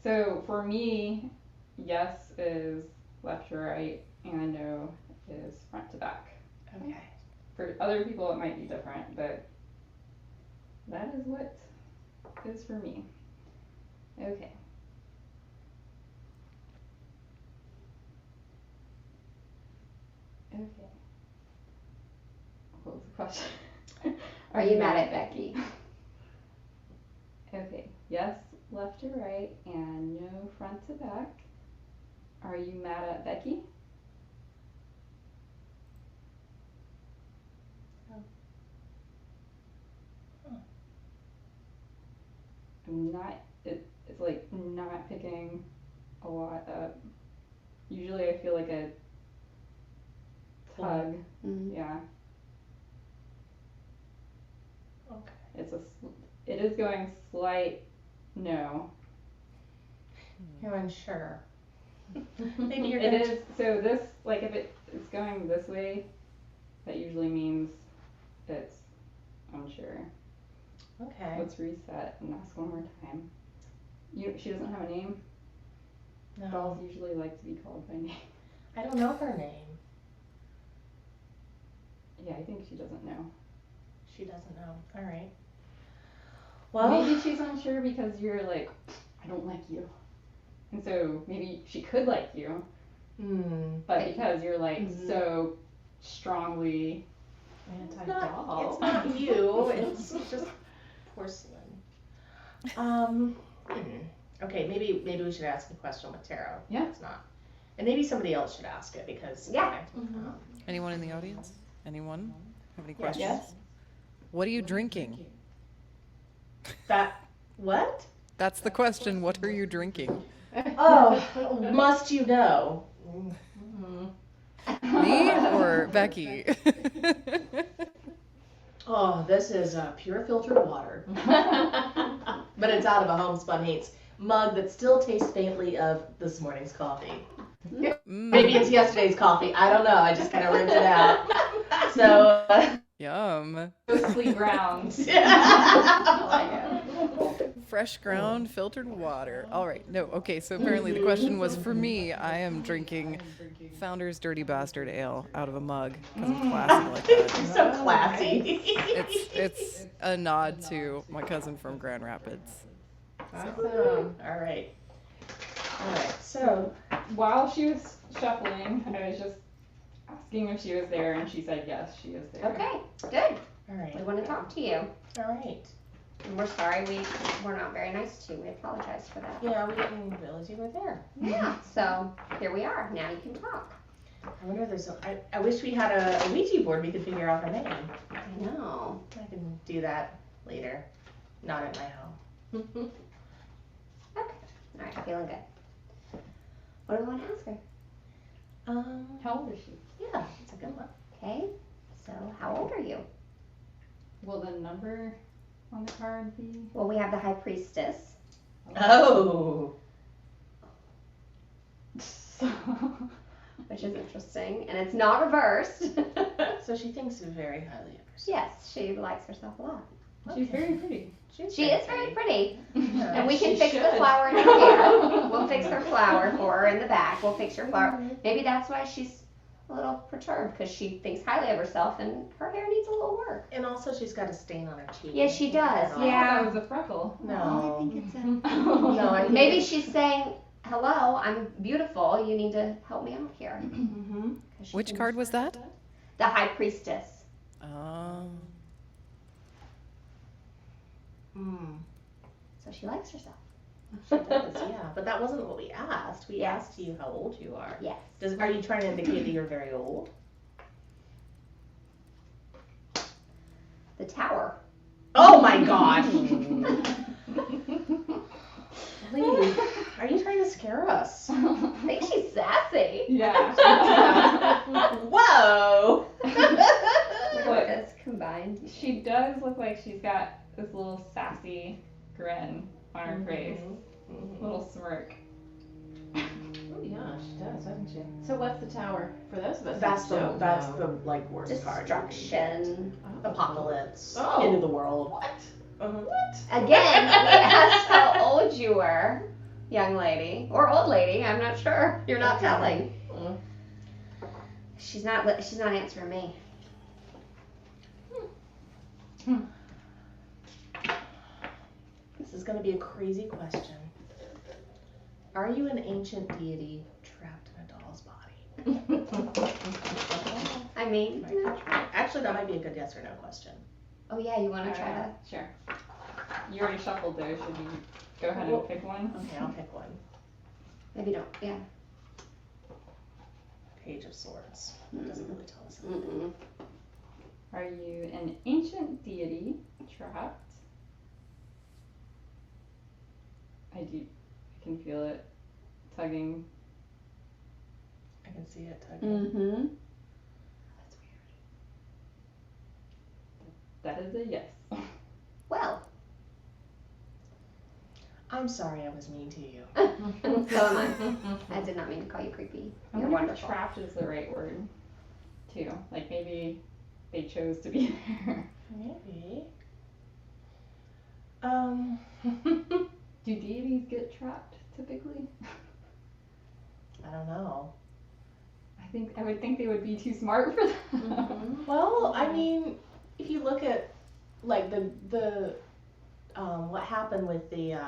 So for me, yes is left to right and no is front to back. Okay. For other people it might be different, but that is what is for me. Okay. Okay. What was the question? Are you mad at Becky? Okay. Yes, left to right, and no front to back. Are you mad at Becky? No. Huh. I'm not. It's like not picking a lot up. Usually, I feel like a tug. Mm. Yeah. Okay. It is going slight no. You're unsure. Maybe you're It gonna is, so this, like if it's going this way, that usually means it's unsure. Okay. Let's reset and ask one more time. She doesn't have a name? No. Dolls usually like to be called by name. I don't know her name. Yeah, I think she doesn't know. She doesn't know. All right. Well, Maybe she's unsure because you're like, I don't like you. And so maybe she could like you, but because you're like so strongly anti-doll. It's not you. It's just porcelain. Okay, maybe we should ask a question with tarot. Yeah. It's not. And maybe somebody else should ask it because Yeah. Anyone in the audience? Anyone have any Yes. questions? Yes. What are you drinking? that what? That's the question. What are you drinking? Oh, must you know? Me or Becky? Oh, this is pure filtered water. But it's out of a Homespun Haints mug that still tastes faintly of this morning's coffee. Maybe it's yesterday's coffee. I don't know. I just kind of rinsed it out. So. Yum. Mostly grounds. Fresh ground filtered water. All right. No. Okay. So apparently the question was for me. I am drinking Founder's Dirty Bastard Ale out of a mug because I'm classy like that. You're so classy. It's a nod to my cousin from Grand Rapids. Awesome. All right. So While she was shuffling, I was just asking if she was there, and she said yes, she is there. Okay, good. all right. We want to talk to you. All right. And we're sorry we were not very nice to you. We apologize for that. Yeah, we didn't realize you were there. Yeah, so here we are. Now you can talk. I wonder if there's I wish we had a Ouija board we could figure out her name. I know. I can do that later. Not at my home. Okay. All right, feeling good. What do we want to ask her? How old is she? Yeah, it's a good one. Okay, so how old are you? Will the number on the card be? Well, we have the High Priestess. Oh. Which is interesting, and it's not reversed. So she thinks very highly of herself. Yes, she likes herself a lot. She's very pretty. She is very pretty. Yeah. And we can She fix the should. flower in her hair. We'll fix her flower for her in the back. We'll fix your flower. Maybe that's why she's a little perturbed, because she thinks highly of herself and her hair needs a little work. And also she's got a stain on her cheek. Yes, she does. Oh, Yeah. that was a freckle. No. I think it's a... No, I think Maybe it's- she's saying, hello, I'm beautiful. You need to help me out here. Mm-hmm. 'Cause she Which thinks- card was that? The High Priestess. So she likes herself. She does, yeah. But that wasn't what we asked. We Yes. asked you how old you are. Yes. Are you trying to indicate that you're very old? The Tower. Oh my gosh! Please, are you trying to scare us? I think she's sassy. Yeah. Whoa! Look at us combined. She does look like she's got this little sassy grin on her face. Little smirk. Oh yeah, she does, doesn't she? So what's the Tower for those of us? That's who the don't that's know? the like worst card. Destruction. Apocalypse. Oh. End of the world. What? What? Again, we asked how old you were, young lady, or old lady. I'm not sure. You're not telling. Mm. She's not answering me. This is going to be a crazy question. Are you an ancient deity trapped in a doll's body? I mean, Actually, that might be a good yes or no question. oh yeah, you want to try to? Sure. You already shuffled those. Should you go ahead and pick one? Okay, I'll pick one. Maybe don't. Yeah. Page of Swords. That doesn't really tell us. Mm-mm. Are you an ancient deity trapped? I can feel it tugging. I can see it tugging. Mm-hmm. That's weird. That is a yes. Well, I'm sorry I was mean to you. so am I. I did not mean to call you creepy. I You're wonder if wonderful. trapped is the right word, too. Like maybe they chose to be there. Maybe. Do deities get trapped typically? I don't know. I would think they would be too smart for that. Well, I mean, if you look at like the what happened with the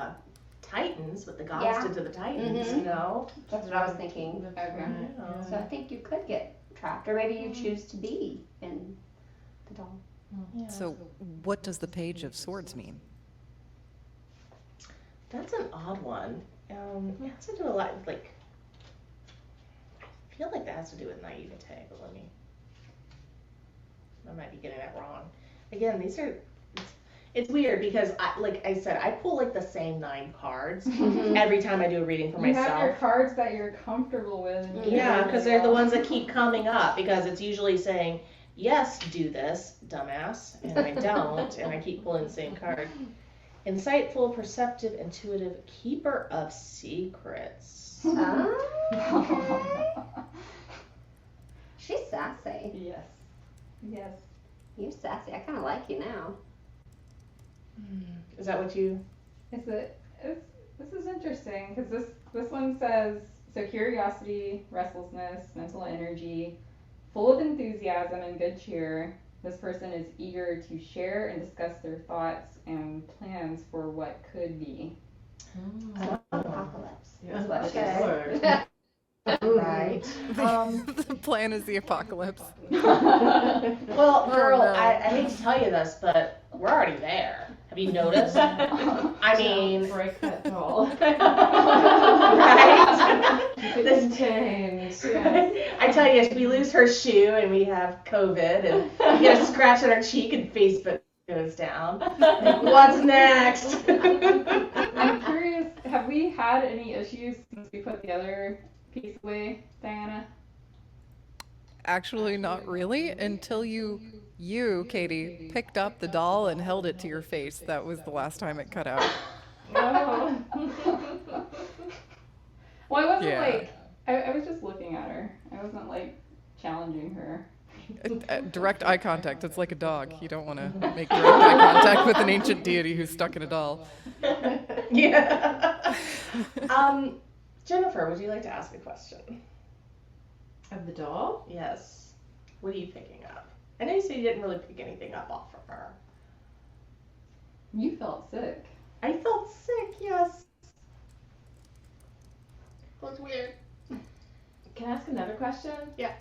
Titans, what the gods Yeah. did to the Titans, Mhm. you know. That's what I was thinking. Okay. So I think you could get trapped, or maybe you choose to be in the doll. Yeah. So what does the Page of Swords mean? That's an odd one. It has to do a lot with like. I feel like that has to do with naivete, but I might be getting that wrong. Again, these are. It's weird because, like I said, I pull like the same 9 cards Mm-hmm. every time I do a reading for You have your myself. cards that you're comfortable with. And you Yeah, do because really they're the well. ones that keep coming up because it's usually saying, yes, do this, dumbass, and I don't, and I keep pulling the same card. Insightful, perceptive, intuitive, keeper of secrets. Okay. She's sassy. Yes. Yes. You're sassy. I kind of like you now. Is that what you? This is interesting because this one says, so curiosity, restlessness, mental energy, full of enthusiasm and good cheer. This person is eager to share and discuss their thoughts and plans for what could be. Apocalypse. Yeah. Is what she Okay. said. Right. The plan is the apocalypse. Well, girl, no. I hate to tell you this, but we're already there. Have you noticed? I mean, Break that doll. right? Keep it This- contained. Yes. I tell you, if we lose her shoe and we have COVID and we get a scratch on our cheek and Facebook goes down, what's next? I'm curious, have we had any issues since we put the other piece away, Diana? Actually, not really, until you, Katie, picked up the doll and held it to your face. That was the last time it cut out. Oh. Well, I wasn't Yeah. like, I was just looking at her. I wasn't like challenging her. Direct eye contact. It's like a dog. You don't want to make direct eye contact with an ancient deity who's stuck in a doll. Yeah. Jennifer, would you like to ask a question? Of the doll? Yes. What are you picking up? I know you said you didn't really pick anything up off of her. You felt sick. I felt sick, yes. Looks weird. Can I ask another question? Yeah.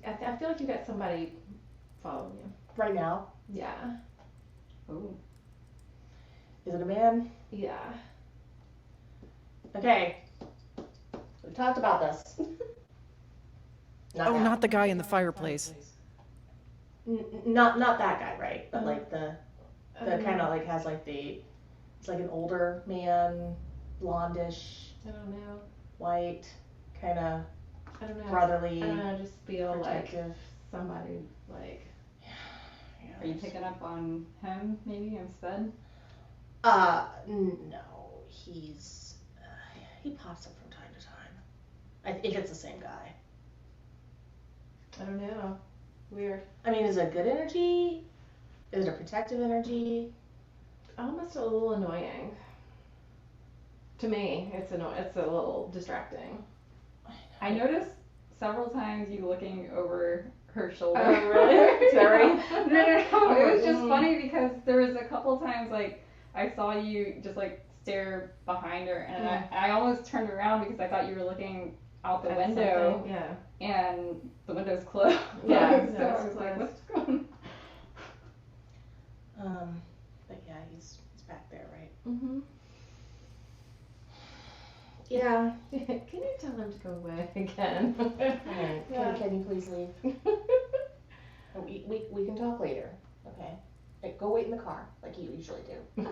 I feel like you got somebody following you. Right now, Yeah. Oh. is it a man? Yeah. Okay. We talked about this. Oh, that. not the guy in the fireplace. Not that guy, right? But like the kind of like has like it's like an older man, blondish, I don't know. white, kind of I don't know. brotherly, I don't know. I just feel like protective. somebody like. Are you picking up on him maybe instead? No, he pops up from time to time. If it's the same guy. I don't know. Weird. I mean, is it a good energy? Is it a protective energy? Almost a little annoying. To me, it's a little distracting. I noticed several times you looking over her shoulder. Oh, really? Sorry. No. It was just funny because there was a couple times like I saw you just like stare behind her, and I almost turned around because I thought you were looking out the At window, something, yeah. and the window's closed. Yeah, So no, I it's was like, closed. what's going on? But yeah, he's back there, right? Mm-hmm. Yeah. Can you tell him to go away again? Alright, Yeah. can you please leave? We can talk later, okay? Hey, go wait in the car, like you usually do.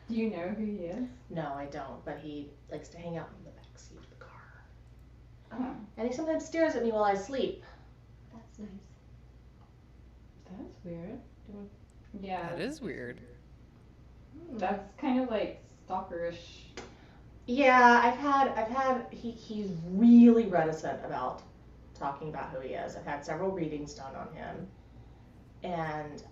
Do you know who he is? No, I don't, but he likes to hang out in the back seat of the car. Oh. And he sometimes stares at me while I sleep. That's nice. That's weird. Yeah. That is weird. That's kind of like stalkerish. Yeah, I've had he's really reticent about talking about who he is. I've had several readings done on him. And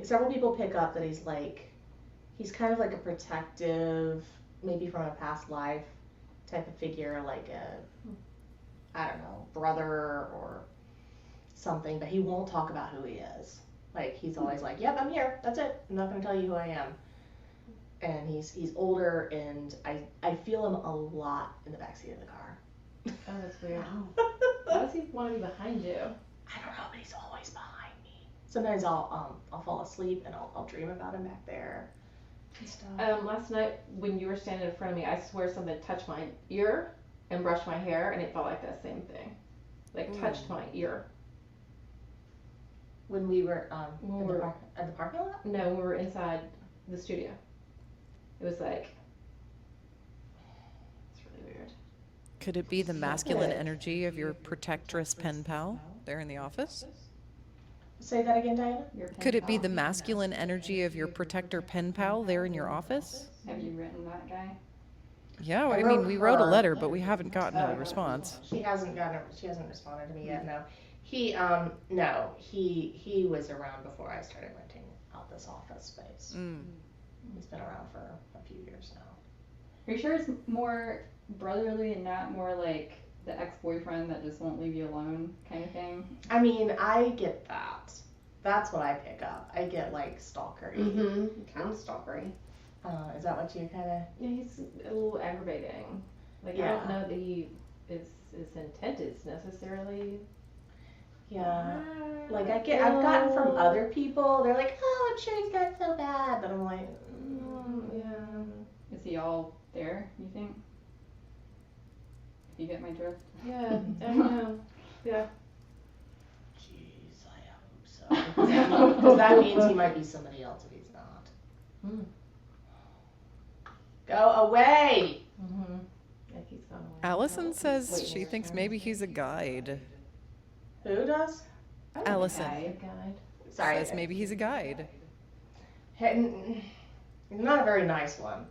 several people pick up that he's kind of like a protective, maybe from a past life type of figure, like I don't know, brother or something, but he won't talk about who he is. Like, he's always like, yep, I'm here, that's it, I'm not going to tell you who I am. And he's older, and I feel him a lot in the backseat of the car. Oh, that's weird. Wow. Why does he want to be behind you? I don't know, but he's always behind me. Sometimes I'll fall asleep and I'll dream about him back there and stuff. Last night when you were standing in front of me, I swear something touched my ear and brushed my hair, and it felt like that same thing. Like touched my ear. When we were When in we're- at the parking lot? No, we were inside the studio. It was like, it's really weird. Could it be the masculine energy of your protectress pen pal there in the office? Say that again, Diana. Your pen Could it be pal? the masculine energy of your protector pen pal there in your office? Have you written that guy? Yeah, I I mean, wrote we wrote a her. letter, but we haven't gotten a response. She hasn't responded to me yet. No, he was around before I started renting out this office space. Mm. He's been around for a few years now. Are you sure it's more brotherly and not more like the ex-boyfriend that just won't leave you alone kind of thing? I mean, I get that. That's what I pick up. I get like stalkery. Mm-hmm. Kind of stalkery. Is that what you kind of? Yeah, he's a little aggravating. Like, I Yeah. don't know that his intent is necessarily. Yeah. Like I've gotten from other people. They're like, oh, I'm sure he's not so bad, but I'm like, Yeah. Is he all there, you think? You get my drift? Yeah, I don't know. Yeah. Jeez, I hope so. Because that means he might be somebody else if he's not. Hmm. Go away! Mm-hmm. Yeah, he's gone away. Allison says Wait, she his thinks turn. maybe he's a guide. Who does? Oh, Allison. Guide. Sorry. Says maybe he's a guide. He's not a very nice one.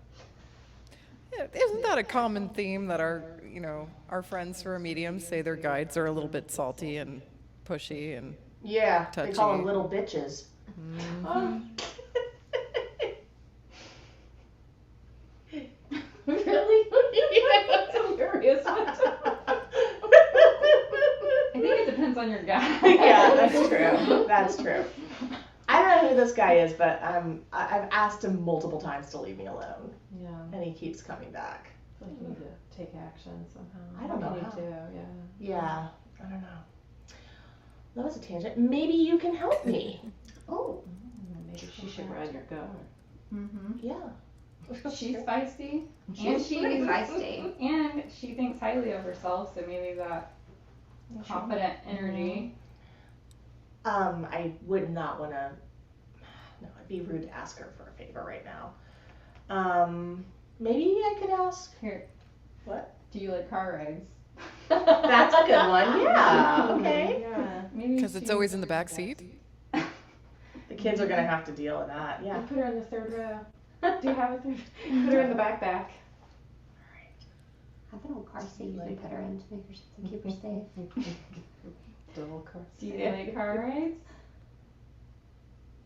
Yeah, isn't that a common theme that our friends who are mediums say their guides are a little bit salty and pushy and Yeah, they call Touchy. them little bitches. Oh. Really? That's hilarious. I think it depends on your guy. Yeah, that's true. That's true. I don't know who this guy is, but I've asked him multiple times to leave me alone, Yeah. and he keeps coming back. I feel like you need to take action somehow. I don't know You how. need to, yeah. Yeah, I don't know. That was a tangent. Maybe you can help me. Oh, Maybe she should ride your guard. Mm-hmm. Yeah. She's feisty. she's pretty feisty. And she thinks highly of herself, so maybe that confident energy. I would not want to. No, it'd be rude to ask her for a favor right now. Maybe I could ask. Here, What? do you like car rides? That's a good one. Yeah. Okay. Yeah. Maybe because it's she- always in the back seat. The kids are gonna have to deal with that. We'll Yeah. put her in the third row. Do you have a third? Put her in the back. Have an old car seat you can put her in to make her to keep her safe. Double car. Do you like car rides?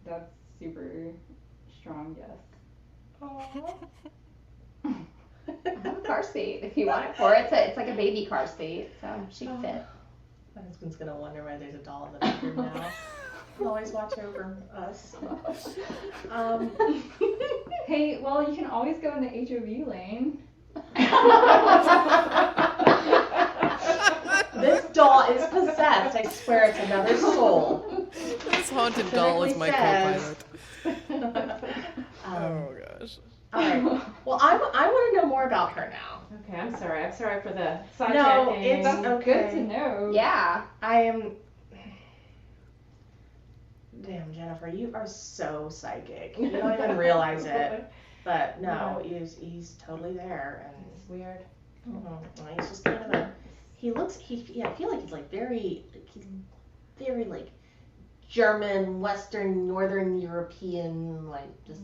That's super strong, yes. I have a car seat if you want it for it. It's like a baby car seat, so she'd fit. My husband's gonna wonder why there's a doll in the bedroom now. He'll always watch over us. Hey, well, you can always go in the HOV lane. This doll is possessed. I swear it's another soul. This haunted doll is my Specifically co-pilot. Oh gosh. All right. Well, I want to know more about her now. Okay, I'm sorry. I'm sorry for the sidetracking. No, it's okay. Good to know. Yeah. I am. Damn, Jennifer, you are so psychic. You don't even realize it. But no, he's totally there, and It's weird. he's just kind of a. I feel like he's like very like German, Western, Northern European, like just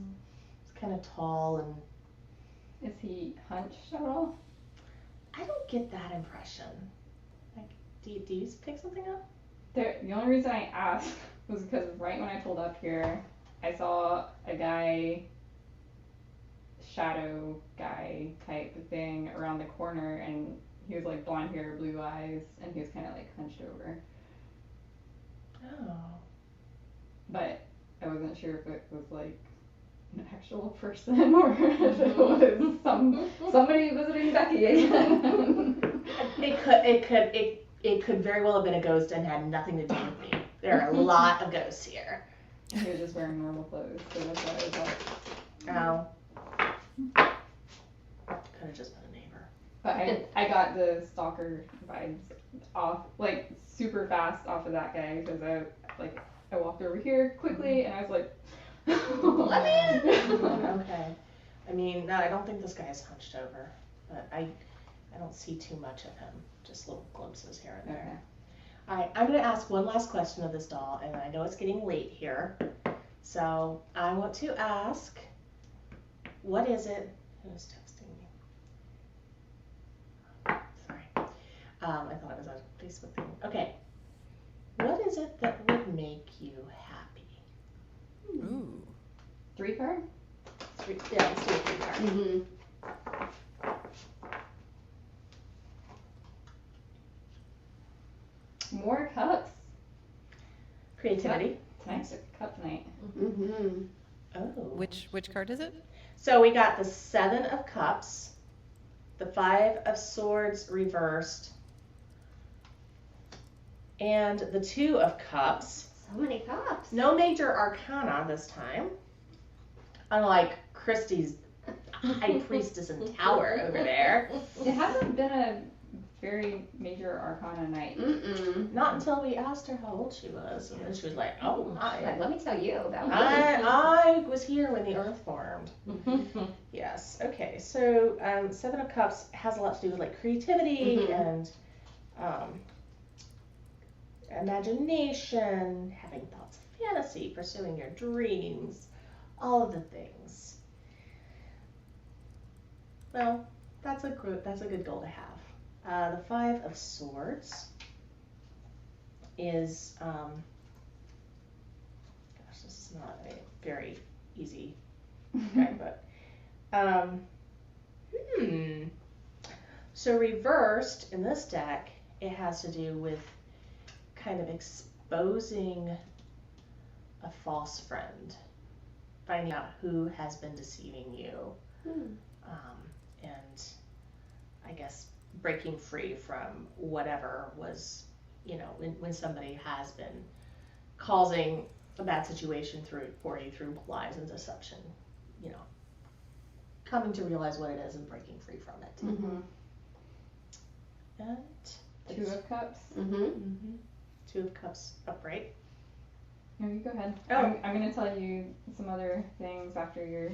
kind of tall, and Is he hunched at all? I don't get that impression. Like, do you pick something up? The only reason I asked was because right when I pulled up here, I saw a guy, shadow guy type thing around the corner, and he was like blonde hair, blue eyes, and he was kind of like hunched over. Oh. But I wasn't sure if it was like an actual person or if it was somebody visiting Becky again. It could very well have been a ghost and had nothing to do with me. There are a lot of ghosts here. He was just wearing normal clothes, so that's why I was like. Oh. Could have just been a neighbor. But I got the stalker vibes off, like super fast off of that guy because I walked over here quickly, and I was like, Let me in. Okay. I mean, no, I don't think this guy is hunched over, but I don't see too much of him. Just little glimpses here and there. Okay. All right, I'm going to ask one last question of this doll, and I know it's getting late here. So I want to ask, what is it? Who's texting me? Sorry. I thought it was a Facebook thing. Okay. What is it that would make you happy? Ooh. 3 card? Yeah, let's do a 3 card. Mm-hmm. More cups. Creativity. Tonight's a cup night. Mm-hmm. Oh. Which card is it? So we got the 7 of Cups, the 5 of Swords reversed, and the 2 of Cups. So many cups. No major arcana this time. Unlike Christy's High Priestess and Tower over there. It hasn't been a very major arcana night. Mm-mm. Not until we asked her how old she was, and then she was like, "Oh Like, my! let me tell you about I was here when the Earth formed." Yes. Okay. So 7 of Cups has a lot to do with like creativity Mhm. and imagination, having thoughts of fantasy, pursuing your dreams, all of the things. Well, that's a good goal to have. The 5 of Swords is gosh, this is not a very easy right, but so reversed in this deck, it has to do with kind of exposing a false friend, finding out who has been deceiving you, and I guess breaking free from whatever was, when somebody has been causing a bad situation for you through lies and deception, coming to realize what it is and breaking free from it. Mm-hmm. And 2 of cups. Mm-hmm. 2 of Cups upright. No, you go ahead. Oh. I'm going to tell you some other things after you're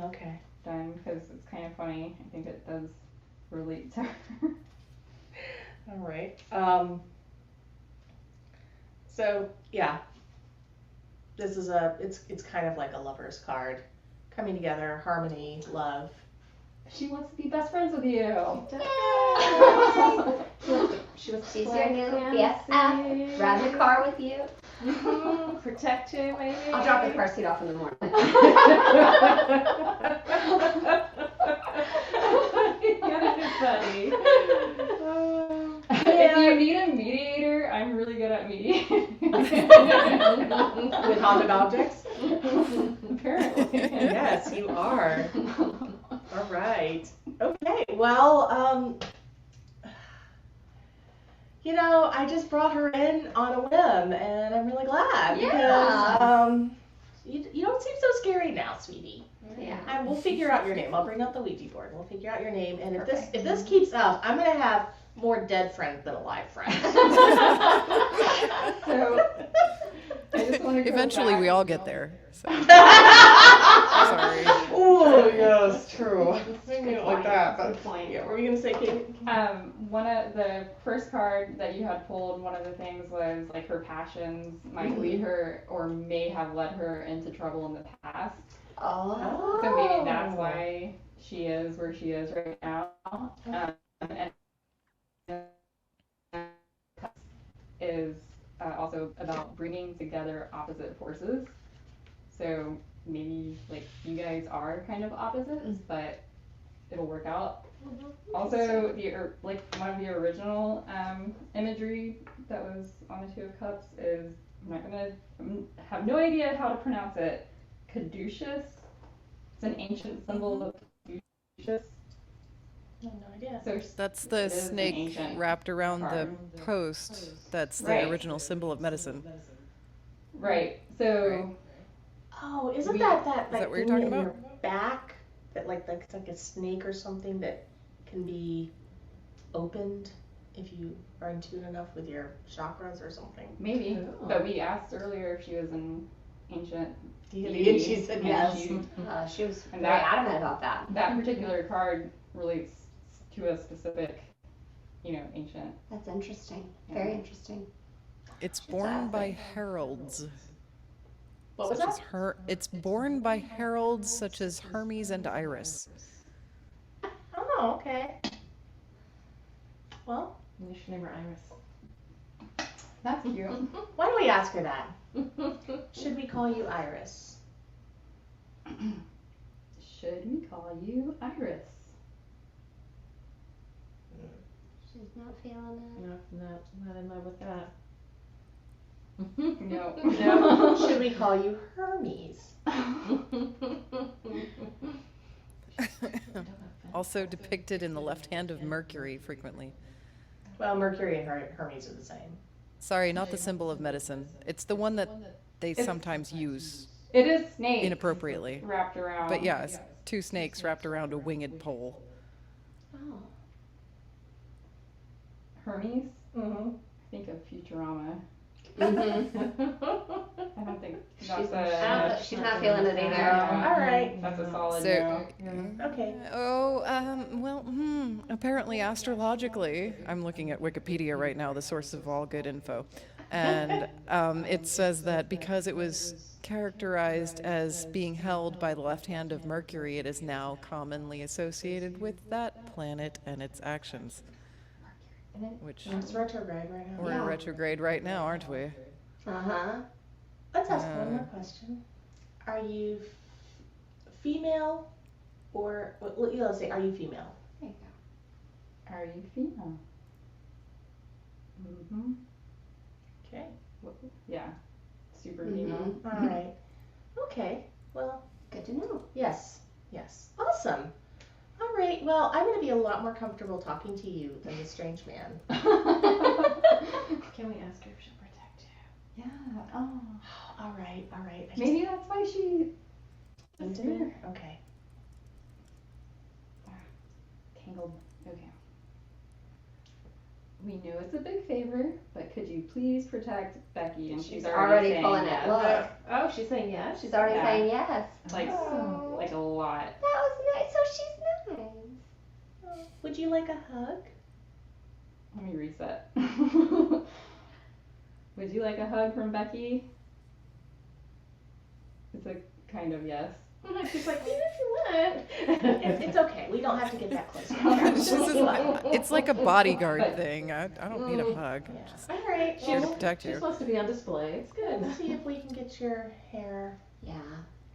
Okay. done, because it's kind of funny. I think it does relate to her. All right. So yeah, this is it's kind of like a lover's card, coming together, harmony, love. She wants to be best friends with you. She's your new BFF. Ride the car with you. Protect you, maybe. I'll drop the car seat off in the morning. That is funny. If you need a mediator, I'm really good at mediating. With haunted objects? Apparently. Yes, you are. All right. Okay. Well, I just brought her in on a whim, and I'm really glad because you don't seem so scary now, sweetie. Yeah. And we'll figure out your name. I'll bring out the Ouija board, and we'll figure out your name. And Perfect. if this keeps up, I'm gonna have more dead friends than alive friends. So, I just want to Eventually, we all get there. So. Sorry. Oh yes, true. Maybe not like point. that, but Good point. yeah. What were you gonna say, Katie? One of the first card that you had pulled, one of the things was like her passions might lead her or may have led her into trouble in the past. Oh. So maybe that's why she is where she is right now. And is also about bringing together opposite forces. So maybe like you guys are kind of opposites, but it'll work out. Also, like one of the original imagery that was on the 2 of Cups is I have no idea how to pronounce it. Caduceus. It's an ancient symbol of Caduceus. I have no idea. So That's the it is an snake ancient wrapped around the card. post. That's the Right. original symbol of medicine. Right. So. Right. Oh, isn't We- that that what you're thing talking in about? your back that it's like a snake or something that can be opened? if you are in tune enough with your chakras or something. Maybe. Oh. But we asked earlier if she was an ancient Deity, and she said and yes. She was And very that- adamant about that. that particular card relates to a specific, ancient. That's interesting. Yeah. Very interesting. It's born by heralds. What was such that? as it's born by heralds such as Hermes and Iris. Oh, okay. Well, You should name her Iris. That's cute. why don't we ask her that? Should we call you Iris? Should we call you Iris? She's not feeling it. Not in love with that. No. No. Should we call you Hermes? Also depicted in the left hand of Mercury frequently. Well, Mercury and Hermes are the same. Sorry, not the symbol of medicine. It's the one that they sometimes use It is snake inappropriately. wrapped around. But yeah, it's two snakes wrapped around a winged pole. Oh. Hermes? Mm-hmm. I think of Futurama. Mm-hmm. I don't think She's not feeling it either. Yeah. All right. That's a solid So, no. Okay. apparently astrologically, I'm looking at Wikipedia right now, the source of all good info, and it says that because it was characterized as being held by the left hand of Mercury, it is now commonly associated with that planet and its actions. Which It's retrograde right now. we're in retrograde right now, aren't we? Uh-huh. Let's ask one more question. Are you female or, let's say, are you female? There you go. Are you female? Mm-hmm. Okay. Yeah. Super Mhm. female. All right. Okay. Well, Good to know. yes. Yes. Awesome. All right. Well, I'm going to be a lot more comfortable talking to you than the strange man. Can we ask her if she'll protect you? Yeah. Oh. All right. All right. I just- Maybe that's why she Into me? Okay. tangled. Okay. We know it's a big favor, but could you please protect Becky? And she's already saying pulling yes. it. Look. Oh, she's saying yes? She's already Yeah. saying yes. Like Oh. like a lot. That was nice. So she's nice. Would you like a hug? Let me reset. Would you like a hug from Becky? It's a kind of yes. She's like, even if you want. It's okay. We don't have to get that close. It's just it's like a bodyguard thing. I don't need a hug. Yeah. Just All right. here to Well, protect She you. just wants to be on display. It's good. let's see if we can get your hair. Yeah.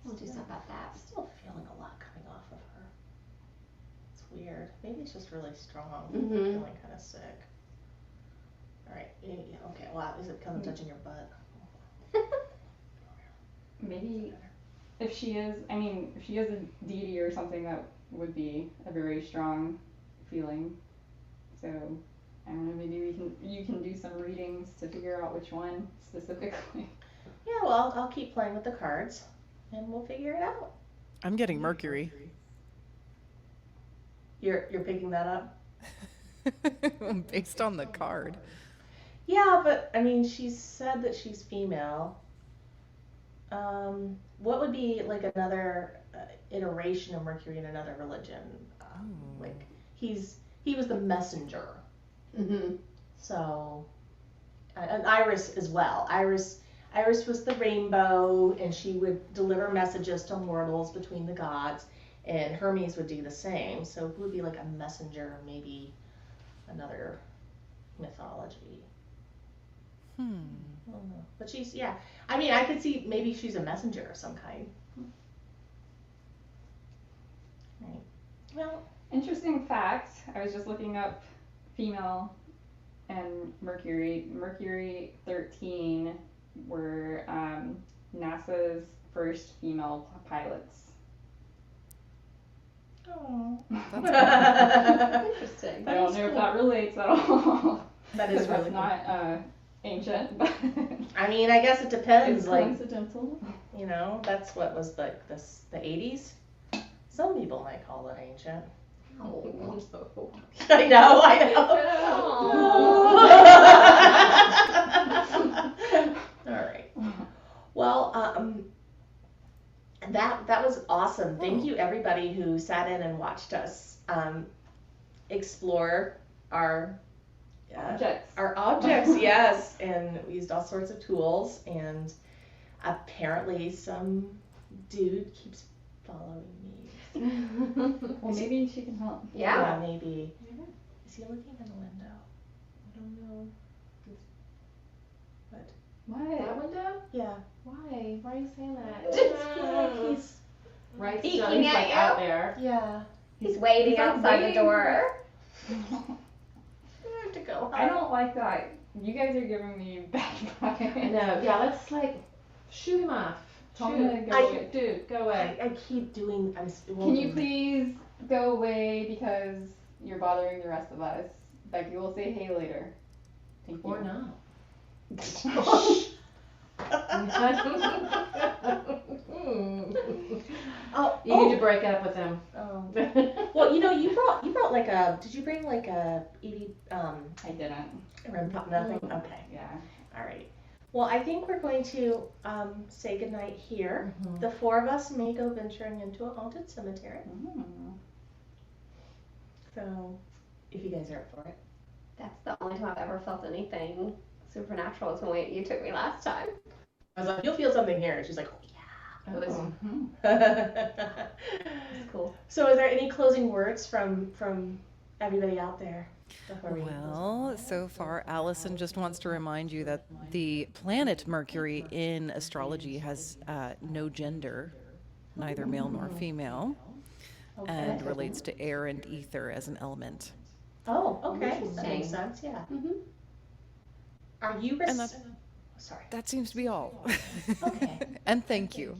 We'll do something about I'm that. still feeling a lot coming off of her. It's weird. Maybe it's just really strong. Mhm. I'm feeling kind of sick. All right. Yeah, okay. Wow. Is it because I'm touching your butt? Maybe if she is a deity or something, that would be a very strong feeling. So I don't know, maybe you can do some readings to figure out which one specifically. Yeah. Well, I'll keep playing with the cards, and we'll figure it out. I'm getting Mercury. You're picking that up? Based on the card. Yeah, but I mean, she said that she's female. What would be like another iteration of Mercury in another religion? Like he was the messenger. Mm-hmm. So, and Iris as well. Iris was the rainbow, and she would deliver messages to mortals between the gods, and Hermes would do the same. So it would be like a messenger, maybe another mythology. I don't know. But she's, yeah. I mean, I could see maybe she's a messenger of some kind. Right. Well, Interesting fact, I was just looking up female and Mercury. Mercury 13 were NASA's first female pilots. oh. Interesting. I don't know if that relates at all. That is 'Cause really that's not ancient, but I mean, I guess it depends. it's Like, coincidental. you know, that's what was like the 80s. Some people might call it ancient. Oh. I know. Oh. that was awesome. Thank you everybody who sat in and watched us explore our objects, yes, and we used all sorts of tools, and apparently some dude keeps following me. Well, maybe she can help. Yeah. Maybe. Is he looking in the window? I don't know. What? What? That window? Yeah. Why? Why are you saying that? Just feel like he's Right, Peeking so he's at like you. out there. yeah. He's waiting He's like outside waiting the door. I have to go. I don't like that. You guys are giving me bad I vibes. know. Yeah, let's like shoot him off. Tell Shoot. him to go away. Dude, go away. I keep doing. Can you please go away because you're bothering the rest of us? Becky will say hey later. Thank you. Or not. Oh, You need to break up with him. oh. Well, you brought like a. Did you bring like a Evie I didn't. REM pop? Nothing. Okay. Yeah. All right. Well, I think we're going to say goodnight here. Mhm. The four of us may go venturing into a haunted cemetery. So, if you guys are up for it. That's the only time I've ever felt anything supernatural is when you took me last time. I was like, you'll feel something here. She's like, Oh. That's cool. So, is there any closing words from everybody out there? before we close? Well, so far, Allison just wants to remind you that the planet Mercury in astrology has no gender, neither male nor female, and relates to air and ether as an element. Oh, okay. That Interesting. makes sense. Yeah. Mm-hmm. Are you? And that's- Sorry. That seems to be all. Okay. And thank you.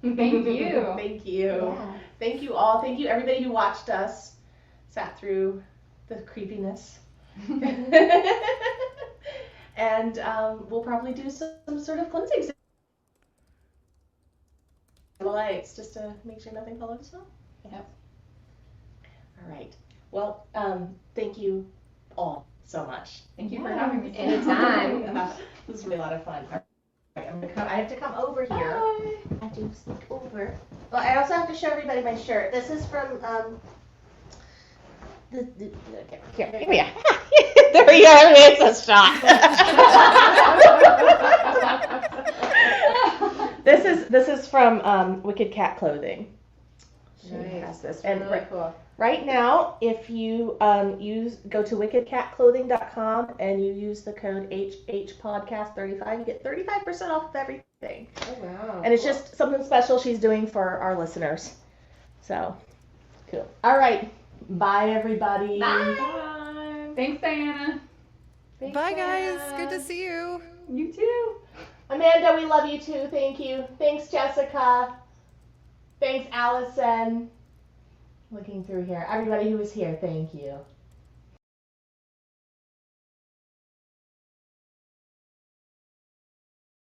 Thank you. Thank you. Yeah. Thank you all. Thank you everybody who watched us, sat through the creepiness. And we'll probably do some sort of cleansing lights just to make sure nothing followed us home. Yep. All right. Well, thank you all so much. Thank you for having me. Anytime. This was really a lot of fun. All right, I have to come over here. I have to sneak over. Well, I also have to show everybody my shirt. This is from okay, here we are. There we go. It's a shot. This is from Wicked Cat Clothing. She has this, and Really cool. right now, if you go to wickedcatclothing.com and you use the code HHPodcast35, you get 35% off of everything. Oh wow. And it's just something special she's doing for our listeners. So, cool. All right. Bye, everybody. Bye. Thanks, Diana. Thanks, Bye, guys. Anna. Good to see you. You too. Amanda, we love you too. Thank you. Thanks, Jessica. Thanks, Allison. Looking through here. Everybody who was here, thank you.